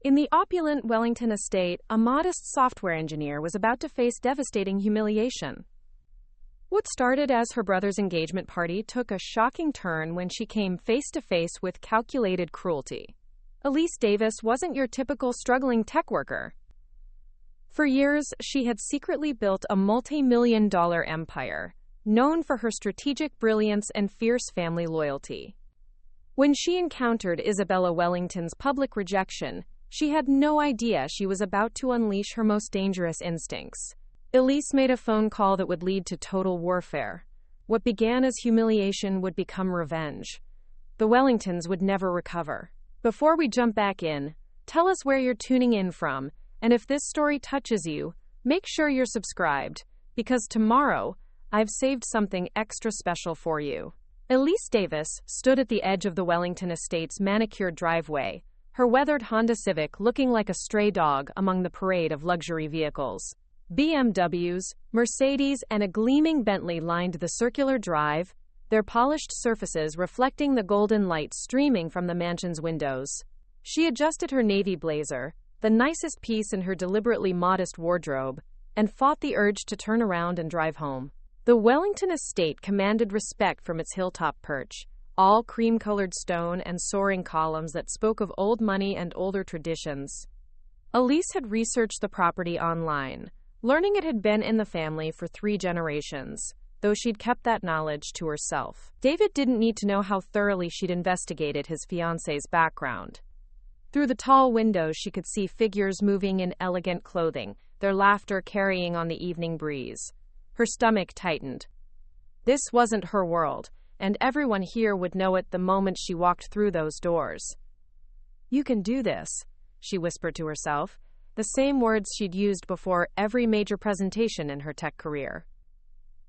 In the opulent Wellington estate, a modest software engineer was about to face devastating humiliation. What started as her brother's engagement party took a shocking turn when she came face to face with calculated cruelty. Elise Davis wasn't your typical struggling tech worker. For years, she had secretly built a multi-million-dollar empire, known for her strategic brilliance and fierce family loyalty. When she encountered Isabella Wellington's public rejection, she had no idea she was about to unleash her most dangerous instincts. Elise made a phone call that would lead to total warfare. What began as humiliation would become revenge. The Wellingtons would never recover. Before we jump back in, tell us where you're tuning in from, and if this story touches you, make sure you're subscribed, because tomorrow, I've saved something extra special for you. Elise Davis stood at the edge of the Wellington estate's manicured driveway, her weathered Honda Civic looking like a stray dog among the parade of luxury vehicles. BMWs, Mercedes, and a gleaming Bentley lined the circular drive, their polished surfaces reflecting the golden light streaming from the mansion's windows. She adjusted her navy blazer, the nicest piece in her deliberately modest wardrobe, and fought the urge to turn around and drive home. The Wellington estate commanded respect from its hilltop perch, all cream-colored stone and soaring columns that spoke of old money and older traditions. Elise had researched the property online, learning it had been in the family for 3 generations, though she'd kept that knowledge to herself. David didn't need to know how thoroughly she'd investigated his fiancée's background. Through the tall windows, she could see figures moving in elegant clothing, their laughter carrying on the evening breeze. Her stomach tightened. This wasn't her world, and everyone here would know it the moment she walked through those doors. "You can do this," she whispered to herself, the same words she'd used before every major presentation in her tech career.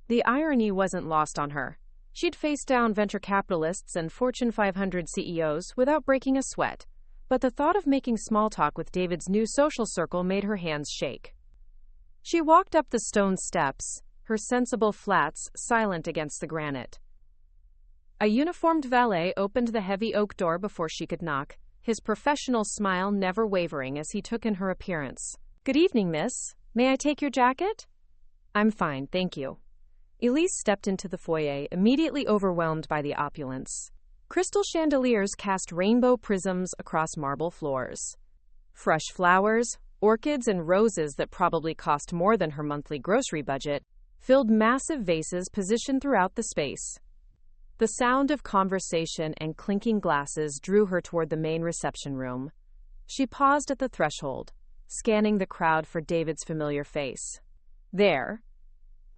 The irony wasn't lost on her. She'd faced down venture capitalists and Fortune 500 CEOs without breaking a sweat, but the thought of making small talk with David's new social circle made her hands shake. She walked up the stone steps, her sensible flats silent against the granite. A uniformed valet opened the heavy oak door before she could knock, his professional smile never wavering as he took in her appearance. "Good evening, miss. May I take your jacket?" "I'm fine, thank you." Elise stepped into the foyer, immediately overwhelmed by the opulence. Crystal chandeliers cast rainbow prisms across marble floors. Fresh flowers, orchids, and roses that probably cost more than her monthly grocery budget filled massive vases positioned throughout the space. The sound of conversation and clinking glasses drew her toward the main reception room. She paused at the threshold, scanning the crowd for David's familiar face. There,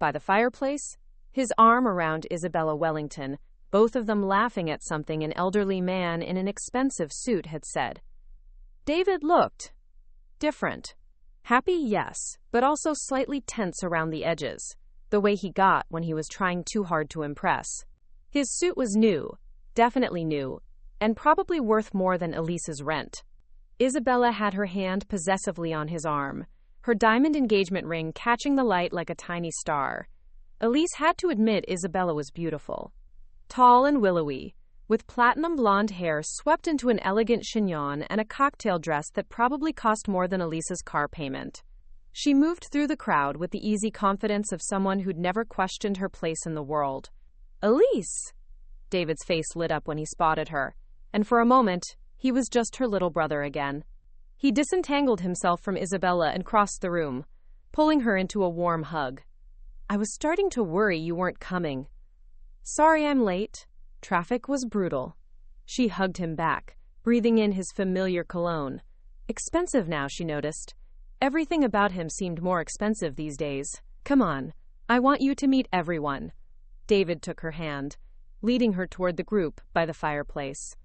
by the fireplace, his arm around Isabella Wellington, both of them laughing at something an elderly man in an expensive suit had said. David looked different. Happy, yes, but also slightly tense around the edges, the way he got when he was trying too hard to impress. His suit was new, definitely new, and probably worth more than Elise's rent. Isabella had her hand possessively on his arm, her diamond engagement ring catching the light like a tiny star. Elise had to admit Isabella was beautiful. Tall and willowy, with platinum blonde hair swept into an elegant chignon and a cocktail dress that probably cost more than Elise's car payment. She moved through the crowd with the easy confidence of someone who'd never questioned her place in the world. "Elise!" David's face lit up when he spotted her, and for a moment, he was just her little brother again. He disentangled himself from Isabella and crossed the room, pulling her into a warm hug. "I was starting to worry you weren't coming." "Sorry I'm late. Traffic was brutal." She hugged him back, breathing in his familiar cologne. Expensive now, she noticed. Everything about him seemed more expensive these days. "Come on. I want you to meet everyone." David took her hand, leading her toward the group by the fireplace.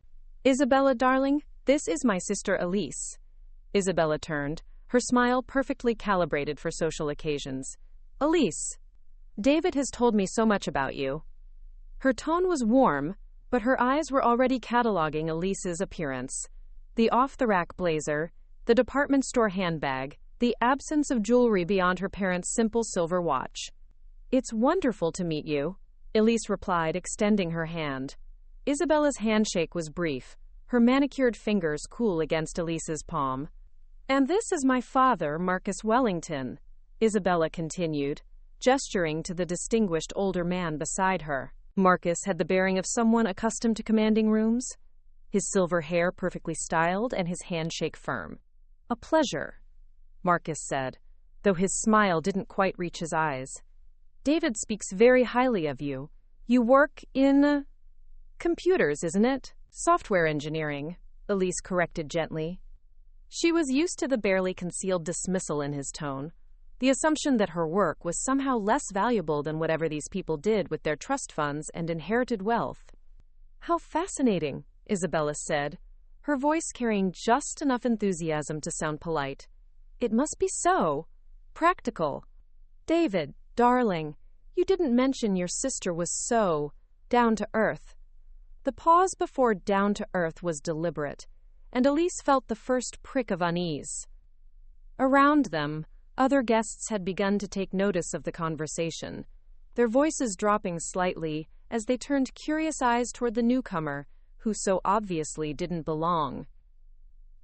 "Isabella, darling, this is my sister Elise." Isabella turned, her smile perfectly calibrated for social occasions. "Elise, David has told me so much about you." Her tone was warm, but her eyes were already cataloging Elise's appearance. The off-the-rack blazer, the department store handbag, the absence of jewelry beyond her parents' simple silver watch. "It's wonderful to meet you," Elise replied, extending her hand. Isabella's handshake was brief, her manicured fingers cool against Elise's palm. And this is my father, Marcus Wellington, Isabella continued, gesturing to the distinguished older man beside her. Marcus had the bearing of someone accustomed to commanding rooms, his silver hair perfectly styled and his handshake firm. "A pleasure," Marcus said, though his smile didn't quite reach his eyes. "David speaks very highly of you. You work in computers, isn't it?" "Software engineering," Elise corrected gently. She was used to the barely concealed dismissal in his tone, the assumption that her work was somehow less valuable than whatever these people did with their trust funds and inherited wealth. "How fascinating," Isabella said, her voice carrying just enough enthusiasm to sound polite. "It must be so practical. David, darling, you didn't mention your sister was so down to earth." The pause before down to earth was deliberate, and Elise felt the first prick of unease. Around them, other guests had begun to take notice of the conversation, their voices dropping slightly as they turned curious eyes toward the newcomer, who so obviously didn't belong.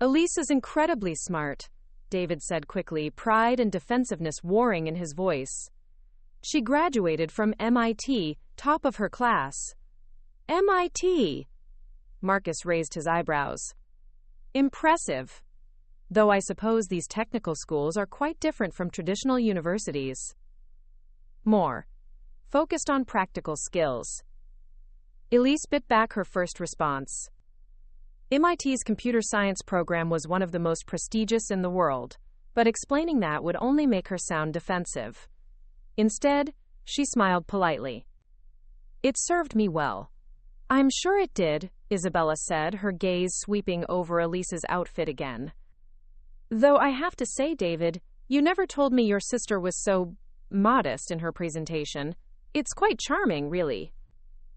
"Elise is incredibly smart," David said quickly, pride and defensiveness warring in his voice. "She graduated from MIT, top of her class." "MIT?" Marcus raised his eyebrows. "Impressive. Though I suppose these technical schools are quite different from traditional universities. More focused on practical skills." Elise bit back her first response. MIT's computer science program was one of the most prestigious in the world, but explaining that would only make her sound defensive. Instead, she smiled politely. "It served me well." "I'm sure it did," Isabella said, her gaze sweeping over Elise's outfit again. "Though I have to say, David, you never told me your sister was so modest in her presentation. It's quite charming, really.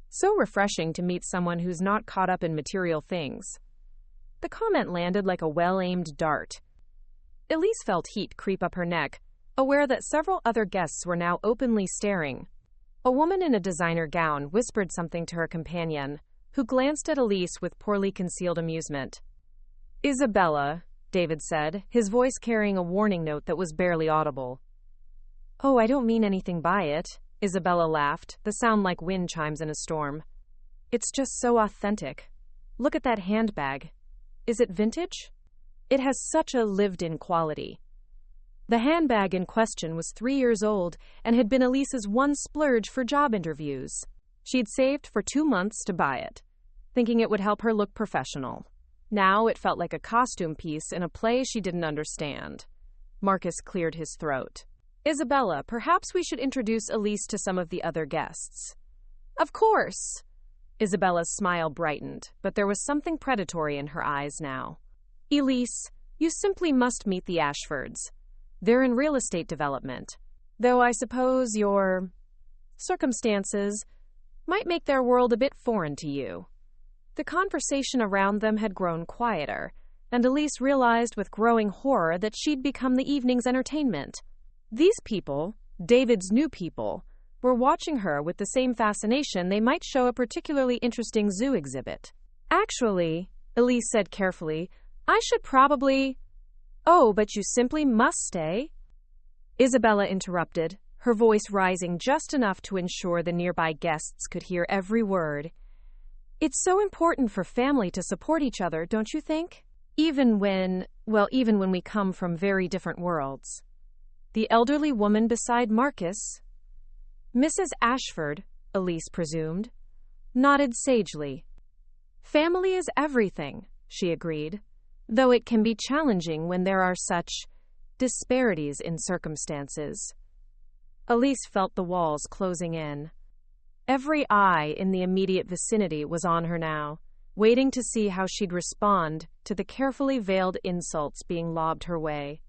So refreshing to meet someone who's not caught up in material things." The comment landed like a well-aimed dart. Elise felt heat creep up her neck, aware that several other guests were now openly staring. A woman in a designer gown whispered something to her companion, who glanced at Elise with poorly concealed amusement. "Isabella," David said, his voice carrying a warning note that was barely audible. "Oh, I don't mean anything by it," Isabella laughed, the sound like wind chimes in a storm. "It's just so authentic. Look at that handbag. Is it vintage? It has such a lived-in quality." The handbag in question was 3 years old and had been Elise's one splurge for job interviews. She'd saved for 2 months to buy it, thinking it would help her look professional. Now it felt like a costume piece in a play she didn't understand. Marcus cleared his throat. "Isabella, perhaps we should introduce Elise to some of the other guests." "Of course." Isabella's smile brightened, but there was something predatory in her eyes now. "Elise, you simply must meet the Ashfords. They're in real estate development. Though I suppose your circumstances might make their world a bit foreign to you." The conversation around them had grown quieter, and Elise realized with growing horror that she'd become the evening's entertainment. These people, David's new people, were watching her with the same fascination they might show a particularly interesting zoo exhibit. "Actually," Elise said carefully, "I should probably—" "Oh, but you simply must stay," Isabella interrupted, her voice rising just enough to ensure the nearby guests could hear every word. "It's so important for family to support each other, don't you think? Even when we come from very different worlds." The elderly woman beside Marcus, Mrs. Ashford, Elise presumed, nodded sagely. "Family is everything," she agreed, "though it can be challenging when there are such disparities in circumstances." Elise felt the walls closing in. Every eye in the immediate vicinity was on her now, waiting to see how she'd respond to the carefully veiled insults being lobbed her way.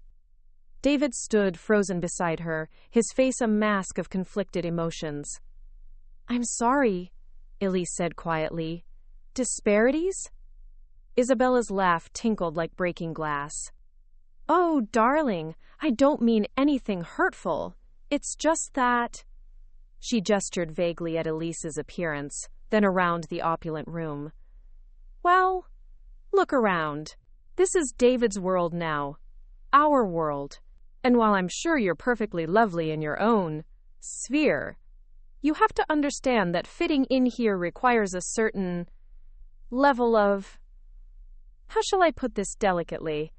David stood frozen beside her, his face a mask of conflicted emotions. "I'm sorry," Elise said quietly. "Disparities?" Isabella's laugh tinkled like breaking glass. "Oh, darling, I don't mean anything hurtful. It's just that—" She gestured vaguely at Elise's appearance, then around the opulent room. "Well, look around. This is David's world now. our world. And while I'm sure you're perfectly lovely in your own sphere, you have to understand that fitting in here requires a certain level of, how shall I put this delicately?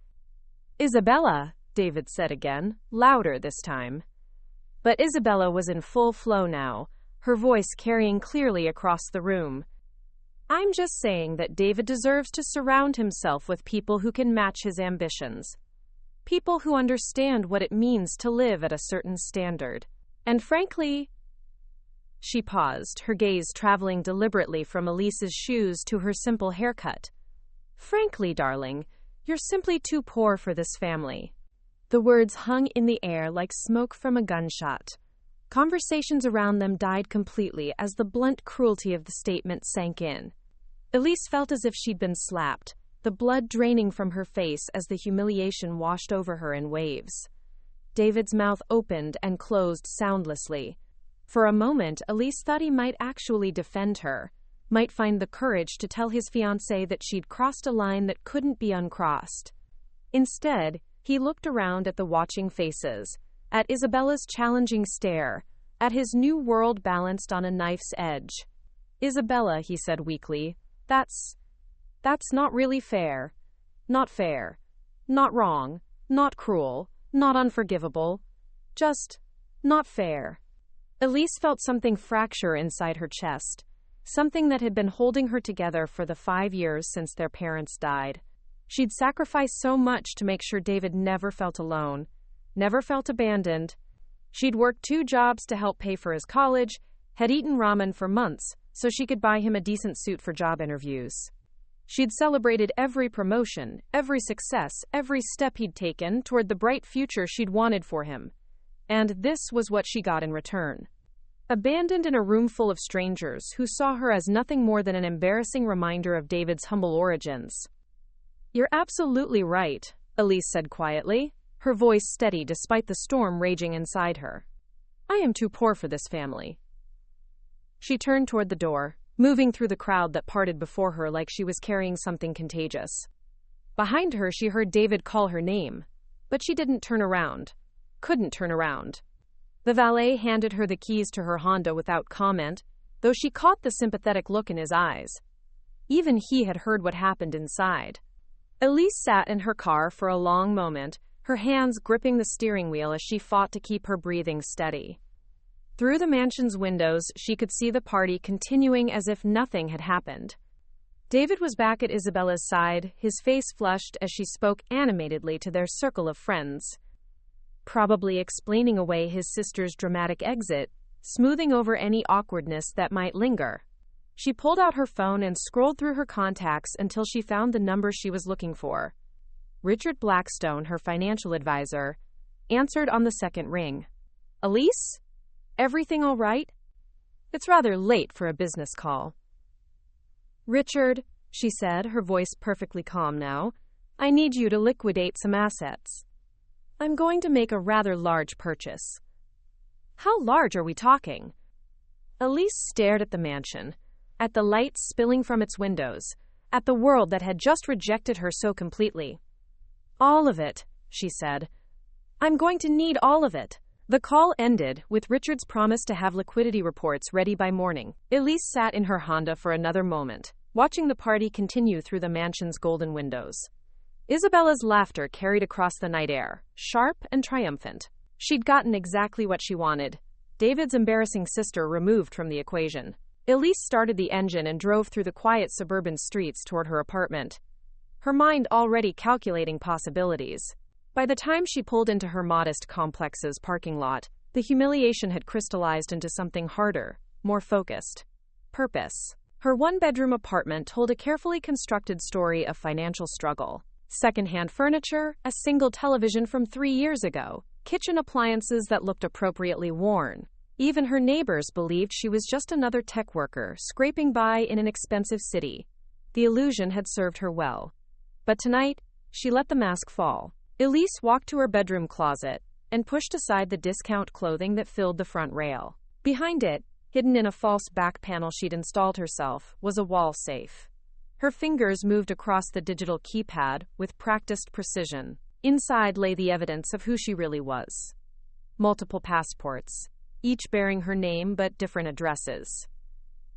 Isabella, David said again, louder this time. But Isabella was in full flow now, her voice carrying clearly across the room. I'm just saying that David deserves to surround himself with people who can match his ambitions. People who understand what it means to live at a certain standard. And frankly, she paused, her gaze traveling deliberately from Elise's shoes to her simple haircut. Frankly, darling, you're simply too poor for this family. The words hung in the air like smoke from a gunshot. Conversations around them died completely as the blunt cruelty of the statement sank in. Elise felt as if she'd been slapped, the blood draining from her face as the humiliation washed over her in waves. David's mouth opened and closed soundlessly. For a moment, Elise thought he might actually defend her, might find the courage to tell his fiancée that she'd crossed a line that couldn't be uncrossed. Instead, he looked around at the watching faces, at Isabella's challenging stare, at his new world balanced on a knife's edge. Isabella, he said weakly, that's not really fair. Not fair. Not wrong. Not cruel. Not unforgivable. Just not fair. Elise felt something fracture inside her chest, something that had been holding her together for the 5 years since their parents died. She'd sacrificed so much to make sure David never felt alone, never felt abandoned. She'd worked 2 jobs to help pay for his college, had eaten ramen for months so she could buy him a decent suit for job interviews. She'd celebrated every promotion, every success, every step he'd taken toward the bright future she'd wanted for him. And this was what she got in return. Abandoned in a room full of strangers who saw her as nothing more than an embarrassing reminder of David's humble origins. You're absolutely right, Elise said quietly, her voice steady despite the storm raging inside her. I am too poor for this family. She turned toward the door, moving through the crowd that parted before her like she was carrying something contagious. Behind her, she heard David call her name, but she didn't turn around. Couldn't turn around. The valet handed her the keys to her Honda without comment, though she caught the sympathetic look in his eyes. Even he had heard what happened inside. Elise sat in her car for a long moment, her hands gripping the steering wheel as she fought to keep her breathing steady. Through the mansion's windows, she could see the party continuing as if nothing had happened. David was back at Isabella's side, his face flushed as she spoke animatedly to their circle of friends, probably explaining away his sister's dramatic exit, smoothing over any awkwardness that might linger. She pulled out her phone and scrolled through her contacts until she found the number she was looking for. Richard Blackstone, her financial advisor, answered on the second ring. Elise? Everything all right? It's rather late for a business call. Richard, she said, her voice perfectly calm now, I need you to liquidate some assets. I'm going to make a rather large purchase. How large are we talking? Elise stared at the mansion, at the lights spilling from its windows, at the world that had just rejected her so completely. All of it, she said. I'm going to need all of it. The call ended with Richard's promise to have liquidity reports ready by morning. Elise sat in her Honda for another moment, watching the party continue through the mansion's golden windows. Isabella's laughter carried across the night air, sharp and triumphant. She'd gotten exactly what she wanted. David's embarrassing sister removed from the equation. Elise started the engine and drove through the quiet suburban streets toward her apartment, her mind already calculating possibilities. By the time she pulled into her modest complex's parking lot, the humiliation had crystallized into something harder, more focused. Purpose. Her one-bedroom apartment told a carefully constructed story of financial struggle. Second-hand furniture, a single television from 3 years ago, kitchen appliances that looked appropriately worn. Even her neighbors believed she was just another tech worker scraping by in an expensive city. The illusion had served her well. But tonight, she let the mask fall. Elise walked to her bedroom closet and pushed aside the discount clothing that filled the front rail. Behind it, hidden in a false back panel she'd installed herself, was a wall safe. Her fingers moved across the digital keypad with practiced precision. Inside lay the evidence of who she really was. Multiple passports, each bearing her name but different addresses.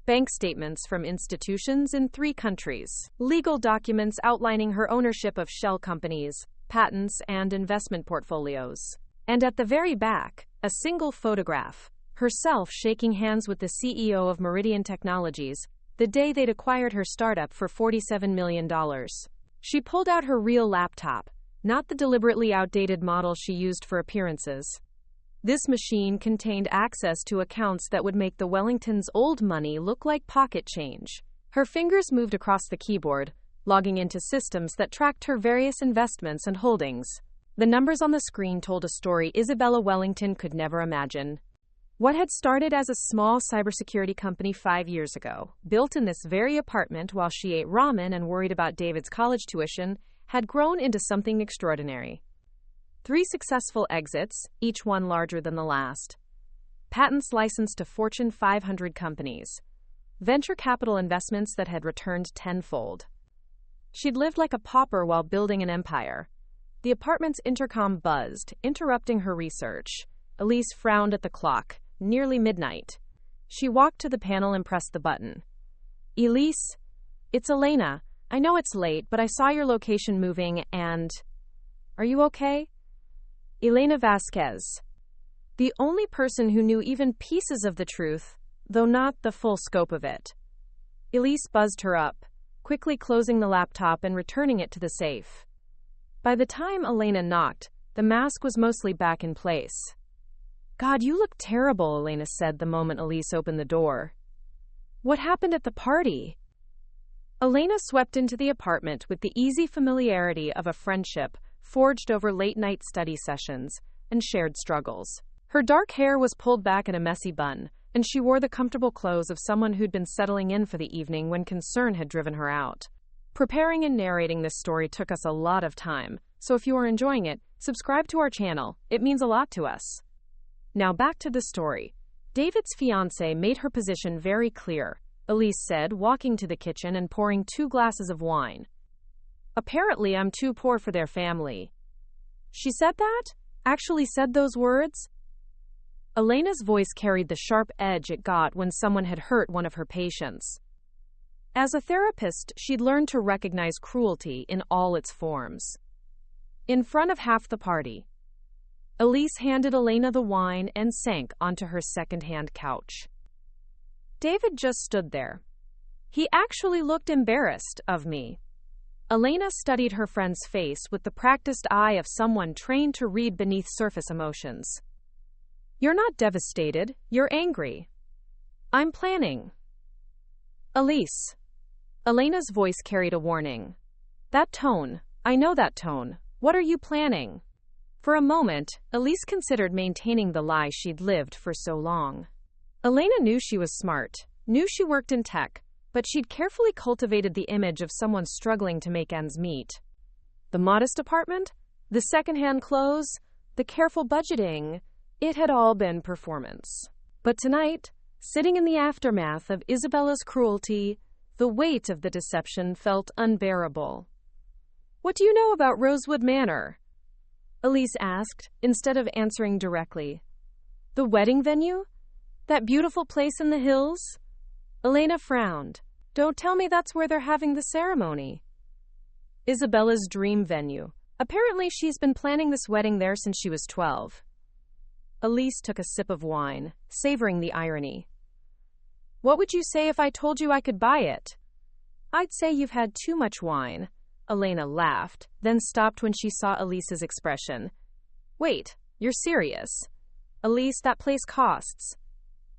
Bank statements from institutions in 3 countries. Legal documents outlining her ownership of shell companies, patents, and investment portfolios. And at the very back, a single photograph, herself shaking hands with the CEO of Meridian Technologies, the day they'd acquired her startup for $47 million. She pulled out her real laptop, not the deliberately outdated model she used for appearances. This machine contained access to accounts that would make the Wellingtons' old money look like pocket change. Her fingers moved across the keyboard, logging into systems that tracked her various investments and holdings. The numbers on the screen told a story Isabella Wellington could never imagine. What had started as a small cybersecurity company 5 years ago, built in this very apartment while she ate ramen and worried about David's college tuition, had grown into something extraordinary. 3 successful exits, each one larger than the last. Patents licensed to Fortune 500 companies. Venture capital investments that had returned tenfold. She'd lived like a pauper while building an empire. The apartment's intercom buzzed, interrupting her research. Elise frowned at the clock. Nearly midnight. She walked to the panel and pressed the button. Elise? It's Elena. I know it's late, but I saw your location moving and... Are you okay? Elena Vasquez. The only person who knew even pieces of the truth, though not the full scope of it. Elise buzzed her up, quickly closing the laptop and returning it to the safe. By the time Elena knocked, the mask was mostly back in place. God, you look terrible, Elena said the moment Elise opened the door. What happened at the party? Elena swept into the apartment with the easy familiarity of a friendship forged over late-night study sessions and shared struggles. Her dark hair was pulled back in a messy bun, and she wore the comfortable clothes of someone who'd been settling in for the evening when concern had driven her out. Preparing and narrating this story took us a lot of time, so if you are enjoying it, subscribe to our channel. It means a lot to us. Now back to the story. David's fiancée made her position very clear, Elise said, walking to the kitchen and pouring 2 glasses of wine. Apparently, I'm too poor for their family. She said that? Actually said those words? Elena's voice carried the sharp edge it got when someone had hurt one of her patients. As a therapist, she'd learned to recognize cruelty in all its forms. In front of half the party, Elise handed Elena the wine and sank onto her second-hand couch. David just stood there. He actually looked embarrassed of me. Elena studied her friend's face with the practiced eye of someone trained to read beneath surface emotions. You're not devastated, you're angry. I'm planning. Elise. Elena's voice carried a warning. That tone, I know that tone. What are you planning? For a moment, Elise considered maintaining the lie she'd lived for so long. Elena knew she was smart, knew she worked in tech, but she'd carefully cultivated the image of someone struggling to make ends meet. The modest apartment, the secondhand clothes, the careful budgeting, it had all been performance. But tonight, sitting in the aftermath of Isabella's cruelty, the weight of the deception felt unbearable. What do you know about Rosewood Manor? Elise asked, instead of answering directly. The wedding venue? That beautiful place in the hills? Elena frowned. Don't tell me that's where they're having the ceremony. Isabella's dream venue. Apparently she's been planning this wedding there since she was 12. Elise took a sip of wine, savoring the irony. What would you say if I told you I could buy it? I'd say you've had too much wine. Elena laughed, then stopped when she saw Elise's expression. Wait, you're serious? Elise, that place costs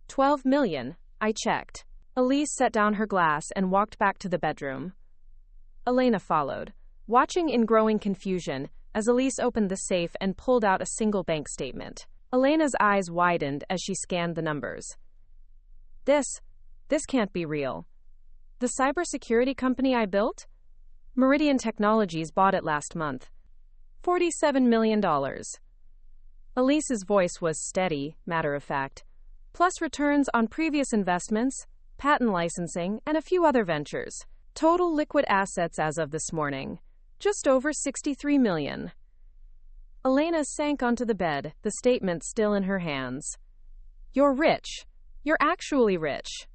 $12 million. I checked. Elise set down her glass and walked back to the bedroom. Elena followed, watching in growing confusion as Elise opened the safe and pulled out a single bank statement. Elena's eyes widened as she scanned the numbers. This can't be real. The cybersecurity company I built? Meridian Technologies bought it last month. $47 million. Elise's voice was steady, matter-of-fact, plus returns on previous investments, patent licensing, and a few other ventures. Total liquid assets as of this morning, just over $63 million. Elena sank onto the bed, the statement still in her hands. You're rich. You're actually rich.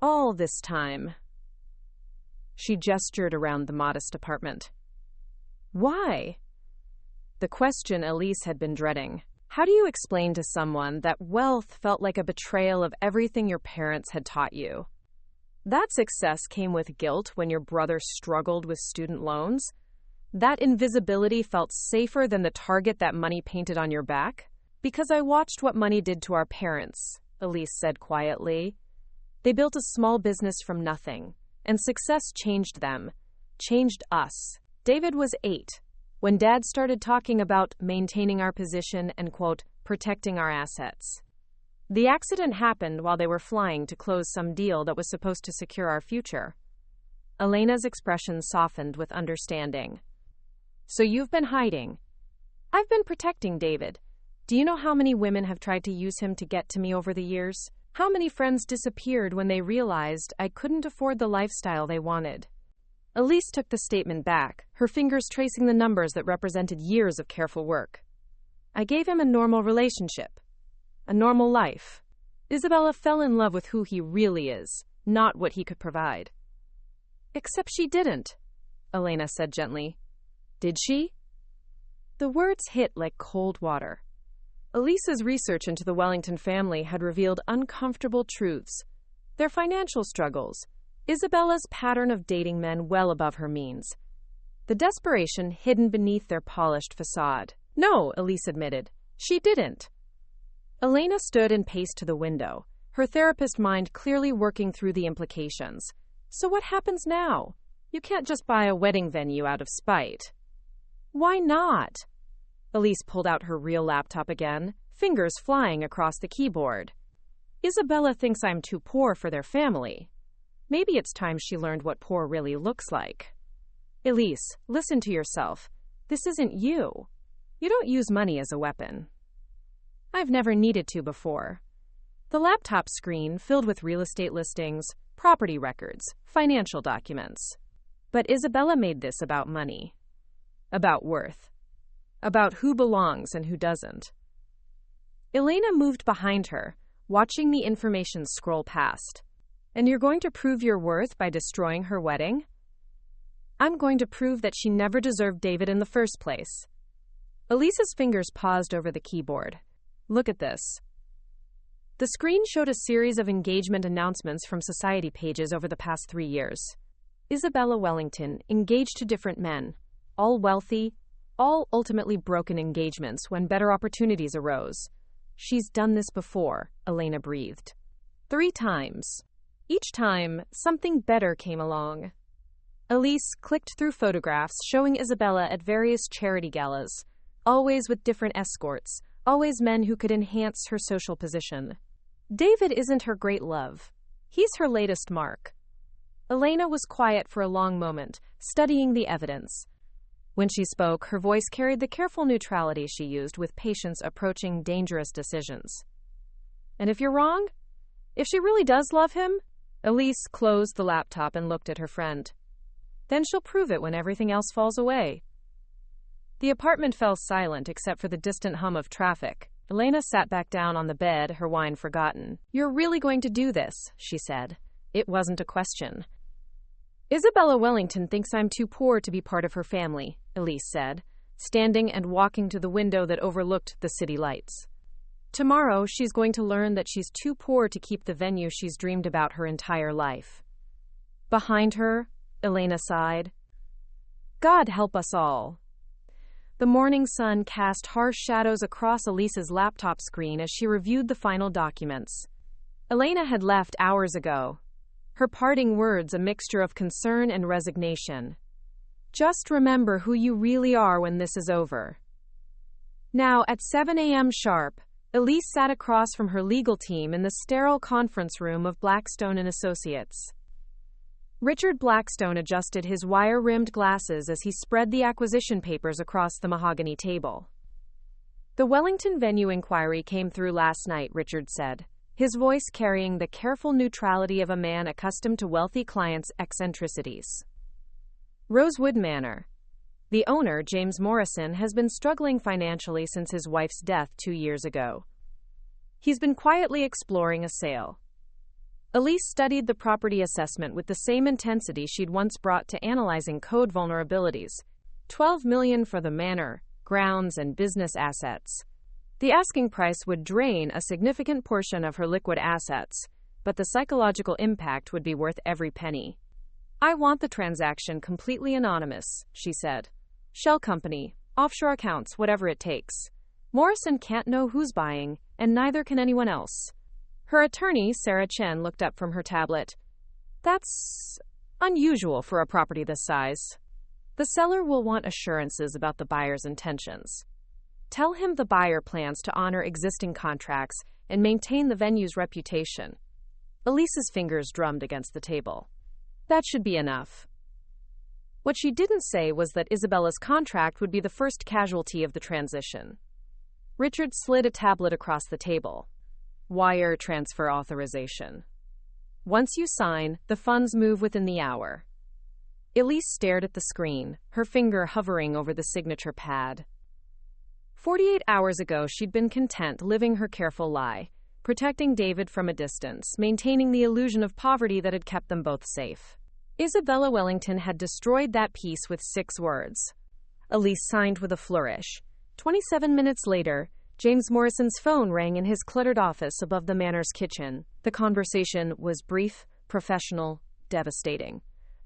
All this time. She gestured around the modest apartment. Why? The question Elise had been dreading. How do you explain to someone that wealth felt like a betrayal of everything your parents had taught you? That success came with guilt when your brother struggled with student loans? That invisibility felt safer than the target that money painted on your back? Because I watched what money did to our parents, Elise said quietly. They built a small business from nothing, and success changed them, changed us. David was 8 when Dad started talking about maintaining our position and, quote, protecting our assets. The accident happened while they were flying to close some deal that was supposed to secure our future. Elena's expression softened with understanding. So you've been hiding. I've been protecting David. Do you know how many women have tried to use him to get to me over the years? How many friends disappeared when they realized I couldn't afford the lifestyle they wanted? Elise took the statement back, her fingers tracing the numbers that represented years of careful work. I gave him a normal relationship, a normal life. Isabella fell in love with who he really is, not what he could provide. Except she didn't, Elena said gently. Did she? The words hit like cold water. Elise's research into the Wellington family had revealed uncomfortable truths. Their financial struggles, Isabella's pattern of dating men well above her means, the desperation hidden beneath their polished facade. No, Elise admitted. She didn't. Elena stood and paced to the window, her therapist mind clearly working through the implications. So what happens now? You can't just buy a wedding venue out of spite. Why not? Elise pulled out her real laptop again, fingers flying across the keyboard. Isabella thinks I'm too poor for their family. Maybe it's time she learned what poor really looks like. Elise, listen to yourself. This isn't you. You don't use money as a weapon. I've never needed to before. The laptop screen filled with real estate listings, property records, financial documents. But Isabella made this about money. About worth. About who belongs and who doesn't. Elena moved behind her, watching the information scroll past. And you're going to prove your worth by destroying her wedding? I'm going to prove that she never deserved David in the first place. Elise's fingers paused over the keyboard. Look at this. The screen showed a series of engagement announcements from society pages over the past 3 years. Isabella Wellington, engaged to different men, all wealthy, all ultimately broken engagements when better opportunities arose. She's done this before, Elena breathed. 3 times. Each time, something better came along. Elise clicked through photographs showing Isabella at various charity galas, always with different escorts, always men who could enhance her social position. David isn't her great love. He's her latest mark. Elena was quiet for a long moment, studying the evidence. When she spoke, her voice carried the careful neutrality she used with patience approaching dangerous decisions. And if you're wrong? If she really does love him? Elise closed the laptop and looked at her friend. Then she'll prove it when everything else falls away. The apartment fell silent except for the distant hum of traffic. Elena sat back down on the bed, her wine forgotten. You're really going to do this, she said. It wasn't a question. Isabella Wellington thinks I'm too poor to be part of her family, Elise said, standing and walking to the window that overlooked the city lights. Tomorrow, she's going to learn that she's too poor to keep the venue she's dreamed about her entire life. Behind her, Elena sighed. God help us all. The morning sun cast harsh shadows across Elise's laptop screen as she reviewed the final documents. Elena had left hours ago, her parting words a mixture of concern and resignation. Just remember who you really are when this is over. Now, at 7 a.m. sharp, Elise sat across from her legal team in the sterile conference room of Blackstone and Associates. Richard Blackstone adjusted his wire-rimmed glasses as he spread the acquisition papers across the mahogany table. The Wellington venue inquiry came through last night, Richard said, his voice carrying the careful neutrality of a man accustomed to wealthy clients' eccentricities. Rosewood Manor. The owner, James Morrison, has been struggling financially since his wife's death 2 years ago. He's been quietly exploring a sale. Elise studied the property assessment with the same intensity she'd once brought to analyzing code vulnerabilities. $12 million for the manor, grounds, and business assets. The asking price would drain a significant portion of her liquid assets, but the psychological impact would be worth every penny. I want the transaction completely anonymous, she said. Shell company, offshore accounts, whatever it takes. Morrison can't know who's buying, and neither can anyone else. Her attorney, Sarah Chen, looked up from her tablet. That's unusual for a property this size. The seller will want assurances about the buyer's intentions. Tell him the buyer plans to honor existing contracts and maintain the venue's reputation. Elise's fingers drummed against the table. That should be enough. What she didn't say was that Isabella's contract would be the first casualty of the transition. Richard slid a tablet across the table. Wire transfer authorization. Once you sign, the funds move within the hour. Elise stared at the screen, her finger hovering over the signature pad. 48 hours ago, she'd been content living her careful lie, protecting David from a distance, maintaining the illusion of poverty that had kept them both safe. Isabella Wellington had destroyed that peace with 6 words. Elise signed with a flourish. 27 minutes later, James Morrison's phone rang in his cluttered office above the manor's kitchen. The conversation was brief, professional, devastating.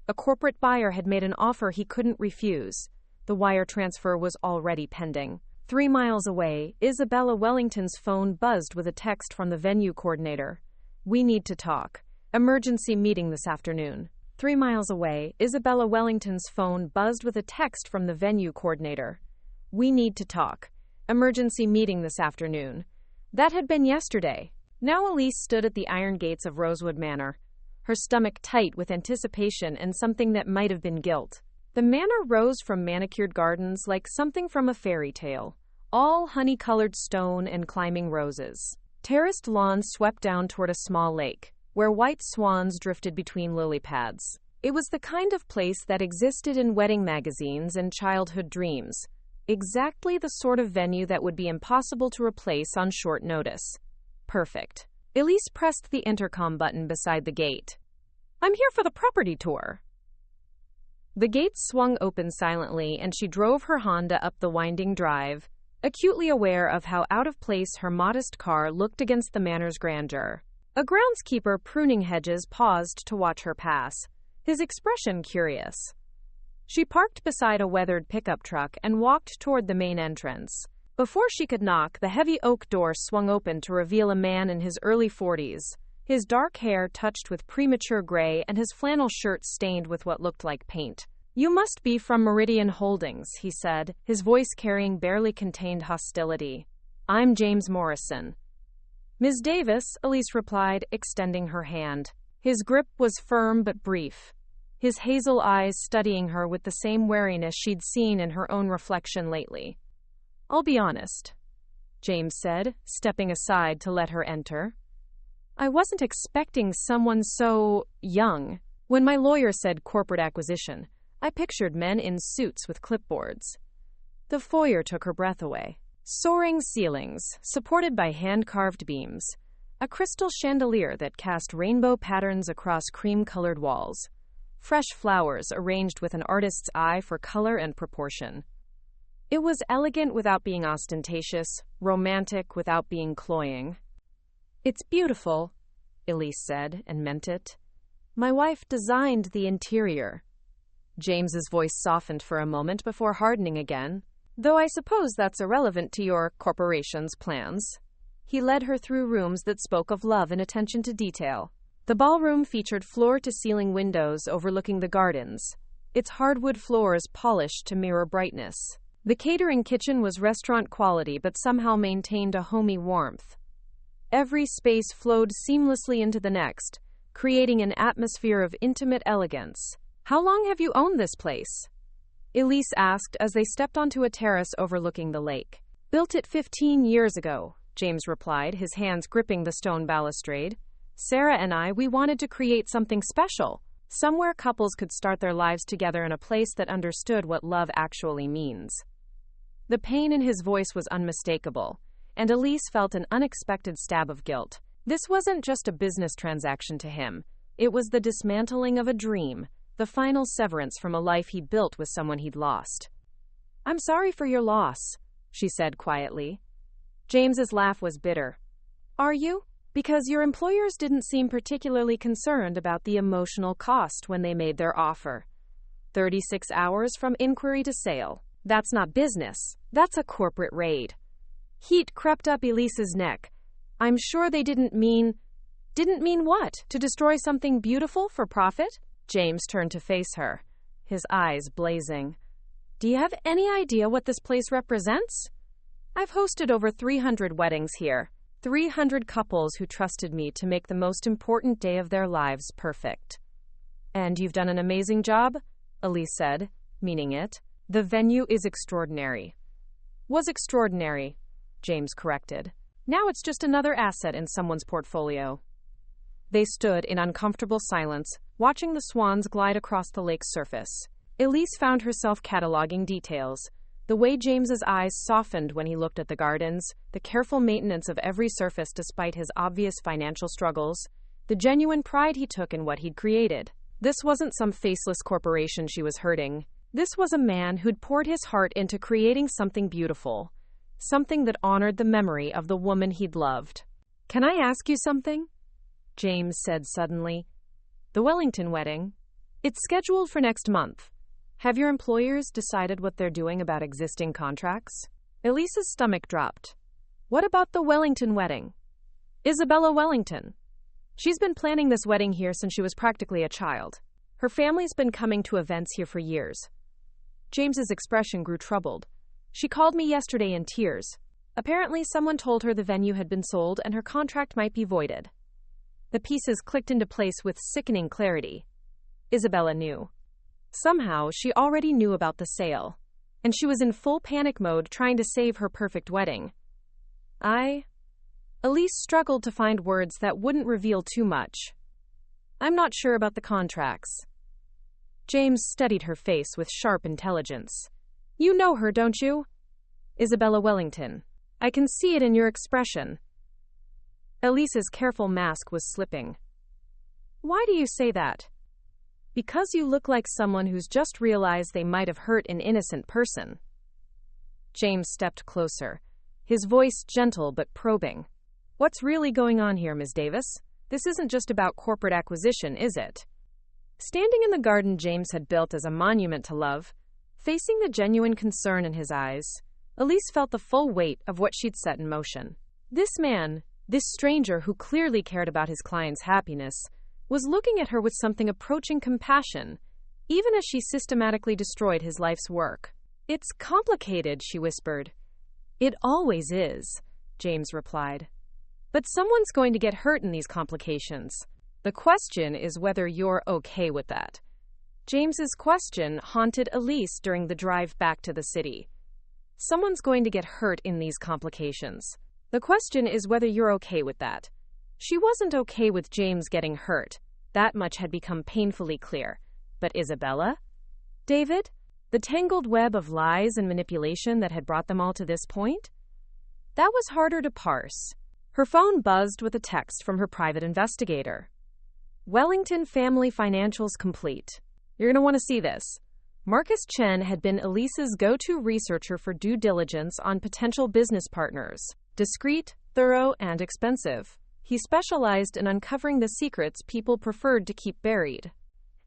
A corporate buyer had made an offer he couldn't refuse. The wire transfer was already pending. 3 miles away, Isabella Wellington's phone buzzed with a text from the venue coordinator. We need to talk. Emergency meeting this afternoon. 3 miles away, Isabella Wellington's phone buzzed with a text from the venue coordinator. We need to talk. Emergency meeting this afternoon. That had been yesterday. Now Elise stood at the iron gates of Rosewood Manor, her stomach tight with anticipation and something that might have been guilt. The manor rose from manicured gardens like something from a fairy tale, all honey-colored stone and climbing roses. Terraced lawns swept down toward a small lake, where white swans drifted between lily pads. It was the kind of place that existed in wedding magazines and childhood dreams, exactly the sort of venue that would be impossible to replace on short notice. Perfect. Elise pressed the intercom button beside the gate. I'm here for the property tour. The gates swung open silently, and she drove her Honda up the winding drive, acutely aware of how out of place her modest car looked against the manor's grandeur. A groundskeeper pruning hedges paused to watch her pass, his expression curious. She parked beside a weathered pickup truck and walked toward the main entrance. Before she could knock, the heavy oak door swung open to reveal a man in his early 40s, his dark hair touched with premature gray and his flannel shirt stained with what looked like paint. You must be from Meridian Holdings, he said, his voice carrying barely contained hostility. I'm James Morrison. Ms. Davis, Elise replied, extending her hand. His grip was firm but brief, his hazel eyes studying her with the same wariness she'd seen in her own reflection lately. I'll be honest, James said, stepping aside to let her enter. I wasn't expecting someone so young. When my lawyer said corporate acquisition, I pictured men in suits with clipboards. The foyer took her breath away. Soaring ceilings, supported by hand-carved beams. A crystal chandelier that cast rainbow patterns across cream-colored walls. Fresh flowers arranged with an artist's eye for color and proportion. It was elegant without being ostentatious, romantic without being cloying. It's beautiful, Elise said, and meant it. My wife designed the interior. James's voice softened for a moment before hardening again. Though I suppose that's irrelevant to your corporation's plans. He led her through rooms that spoke of love and attention to detail. The ballroom featured floor-to-ceiling windows overlooking the gardens, its hardwood floors polished to mirror brightness. The catering kitchen was restaurant quality but somehow maintained a homey warmth. Every space flowed seamlessly into the next, creating an atmosphere of intimate elegance. How long have you owned this place? Elise asked as they stepped onto a terrace overlooking the lake. Built it 15 years ago, James replied, his hands gripping the stone balustrade. Sarah and I, we wanted to create something special, Somewhere couples could start their lives together in a place that understood what love actually means. The pain in his voice was unmistakable, and Elise felt an unexpected stab of guilt. This wasn't just a business transaction to him. It was the dismantling of a dream, the final severance from a life he'd built with someone he'd lost. "I'm sorry for your loss," she said quietly. James's laugh was bitter. "Are you? Because your employers didn't seem particularly concerned about the emotional cost when they made their offer. 36 hours from inquiry to sale. That's not business. That's a corporate raid." Heat crept up Elise's neck. "I'm sure they didn't mean what? To destroy something beautiful for profit?" James turned to face her, his eyes blazing. "Do you have any idea what this place represents? I've hosted over 300 weddings here. 300 couples who trusted me to make the most important day of their lives perfect." "And you've done an amazing job," Elise said, meaning it. "The venue is extraordinary." "Was extraordinary," James corrected. "Now it's just another asset in someone's portfolio." They stood in uncomfortable silence, watching the swans glide across the lake's surface. Elise found herself cataloging details. The way James's eyes softened when he looked at the gardens, the careful maintenance of every surface despite his obvious financial struggles, the genuine pride he took in what he'd created. This wasn't some faceless corporation she was hurting. This was a man who'd poured his heart into creating something beautiful, something that honored the memory of the woman he'd loved. "Can I ask you something?" James said suddenly. "The Wellington wedding. It's scheduled for next month. Have your employers decided what they're doing about existing contracts?" Elise's stomach dropped. "What about the Wellington wedding? Isabella Wellington. She's been planning this wedding here since she was practically a child. Her family's been coming to events here for years." James's expression grew troubled. "She called me yesterday in tears. Apparently someone told her the venue had been sold and her contract might be voided." The pieces clicked into place with sickening clarity. Isabella knew. Somehow, she already knew about the sale, and she was in full panic mode trying to save her perfect wedding. Elise struggled to find words that wouldn't reveal too much. "I'm not sure about the contracts." James studied her face with sharp intelligence. "You know her, don't you? Isabella Wellington. I can see it in your expression." Elise's careful mask was slipping. "Why do you say that?" "Because you look like someone who's just realized they might have hurt an innocent person." James stepped closer, his voice gentle but probing. "What's really going on here, Ms. Davis? This isn't just about corporate acquisition, is it?" Standing in the garden James had built as a monument to love, facing the genuine concern in his eyes, Elise felt the full weight of what she'd set in motion. This man, this stranger who clearly cared about his client's happiness, was looking at her with something approaching compassion, even as she systematically destroyed his life's work. "It's complicated," she whispered. "It always is," James replied. "But someone's going to get hurt in these complications. The question is whether you're okay with that." James's question haunted Elise during the drive back to the city. Someone's going to get hurt in these complications. The question is whether you're okay with that. She wasn't okay with James getting hurt. That much had become painfully clear. But Isabella? David? The tangled web of lies and manipulation that had brought them all to this point? That was harder to parse. Her phone buzzed with a text from her private investigator. "Wellington family financials complete. You're going to want to see this." Marcus Chen had been Elise's go-to researcher for due diligence on potential business partners. Discreet, thorough, and expensive. He specialized in uncovering the secrets people preferred to keep buried.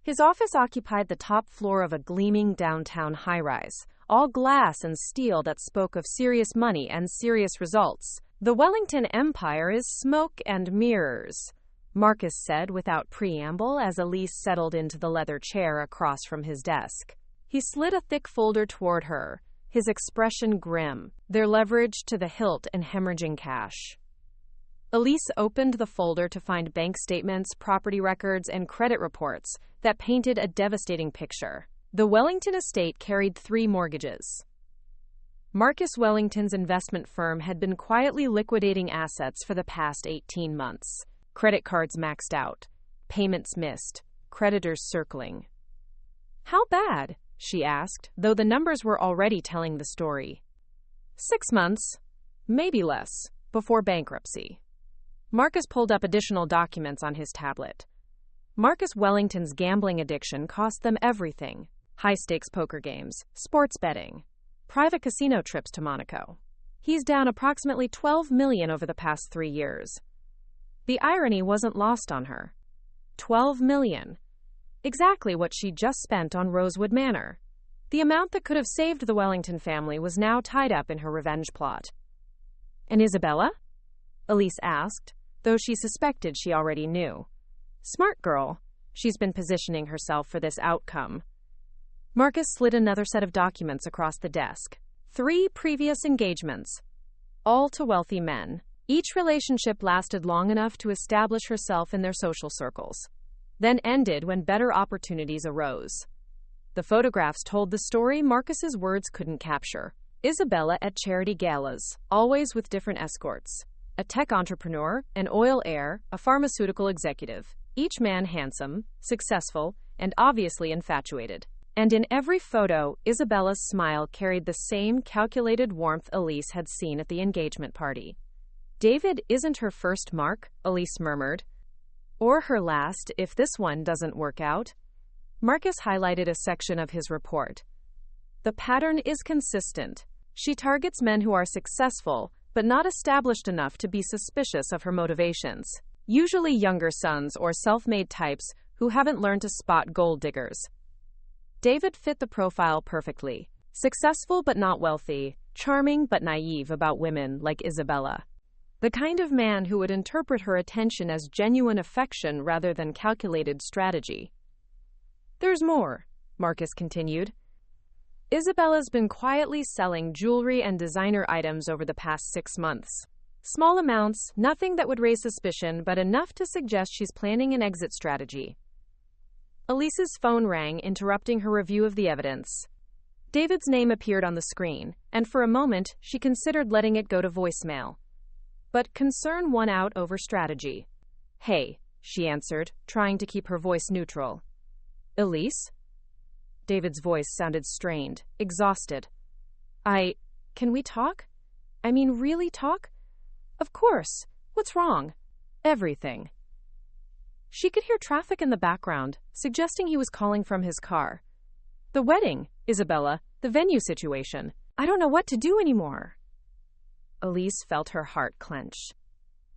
His office occupied the top floor of a gleaming downtown high-rise, all glass and steel that spoke of serious money and serious results. "The Wellington empire is smoke and mirrors," Marcus said without preamble as Elise settled into the leather chair across from his desk. He slid a thick folder toward her, his expression grim, their leverage to the hilt and hemorrhaging cash. Elise opened the folder to find bank statements, property records, and credit reports that painted a devastating picture. The Wellington estate carried 3 mortgages. Marcus Wellington's investment firm had been quietly liquidating assets for the past 18 months. Credit cards maxed out, payments missed, creditors circling. How bad? She asked, though the numbers were already telling the story. 6 months, maybe less, before bankruptcy. Marcus pulled up additional documents on his tablet. Marcus Wellington's gambling addiction cost them everything. High-stakes poker games, sports betting, private casino trips to Monaco. He's down approximately $12 million over the past 3 years. The irony wasn't lost on her. $12 million. Exactly what she just spent on Rosewood Manor. The amount that could have saved the Wellington family was now tied up in her revenge plot. And Isabella? Elise asked, though she suspected she already knew. Smart girl. She's been positioning herself for this outcome. Marcus slid another set of documents across the desk. 3 previous engagements, all to wealthy men. Each relationship lasted long enough to establish herself in their social circles, then ended when better opportunities arose. The photographs told the story Marcus's words couldn't capture. Isabella at charity galas, always with different escorts. A tech entrepreneur, an oil heir, a pharmaceutical executive. Each man handsome, successful, and obviously infatuated. And in every photo, Isabella's smile carried the same calculated warmth Elise had seen at the engagement party. David isn't her first mark, Elise murmured. Or her last, if this one doesn't work out. Marcus highlighted a section of his report. The pattern is consistent. She targets men who are successful, but not established enough to be suspicious of her motivations. Usually younger sons or self-made types who haven't learned to spot gold diggers. David fit the profile perfectly. Successful but not wealthy, charming but naive about women like Isabella. The kind of man who would interpret her attention as genuine affection rather than calculated strategy. There's more, Marcus continued. Isabella's been quietly selling jewelry and designer items over the past 6 months. Small amounts, nothing that would raise suspicion, but enough to suggest she's planning an exit strategy. Elise's phone rang, interrupting her review of the evidence. David's name appeared on the screen, and for a moment, she considered letting it go to voicemail. But concern won out over strategy. Hey, she answered, trying to keep her voice neutral. Elise? David's voice sounded strained, exhausted. Can we talk? I mean, really talk? Of course. What's wrong? Everything. She could hear traffic in the background, suggesting he was calling from his car. The wedding, Isabella, the venue situation. I don't know what to do anymore. Elise felt her heart clench.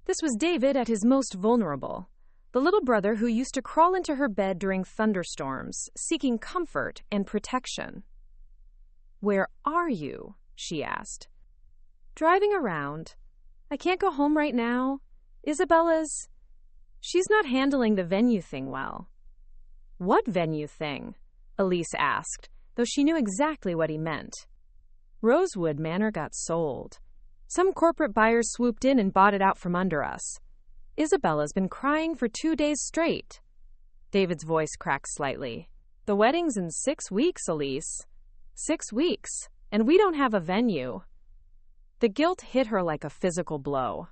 This was David at his most vulnerable. The little brother who used to crawl into her bed during thunderstorms, seeking comfort and protection. Where are you? She asked. Driving around. I can't go home right now. She's not handling the venue thing well. What venue thing? Elise asked, though she knew exactly what he meant. Rosewood Manor got sold. Some corporate buyers swooped in and bought it out from under us. Isabella's been crying for 2 days straight. David's voice cracked slightly. The wedding's in 6 weeks, Elise. 6 weeks, and we don't have a venue. The guilt hit her like a physical blow.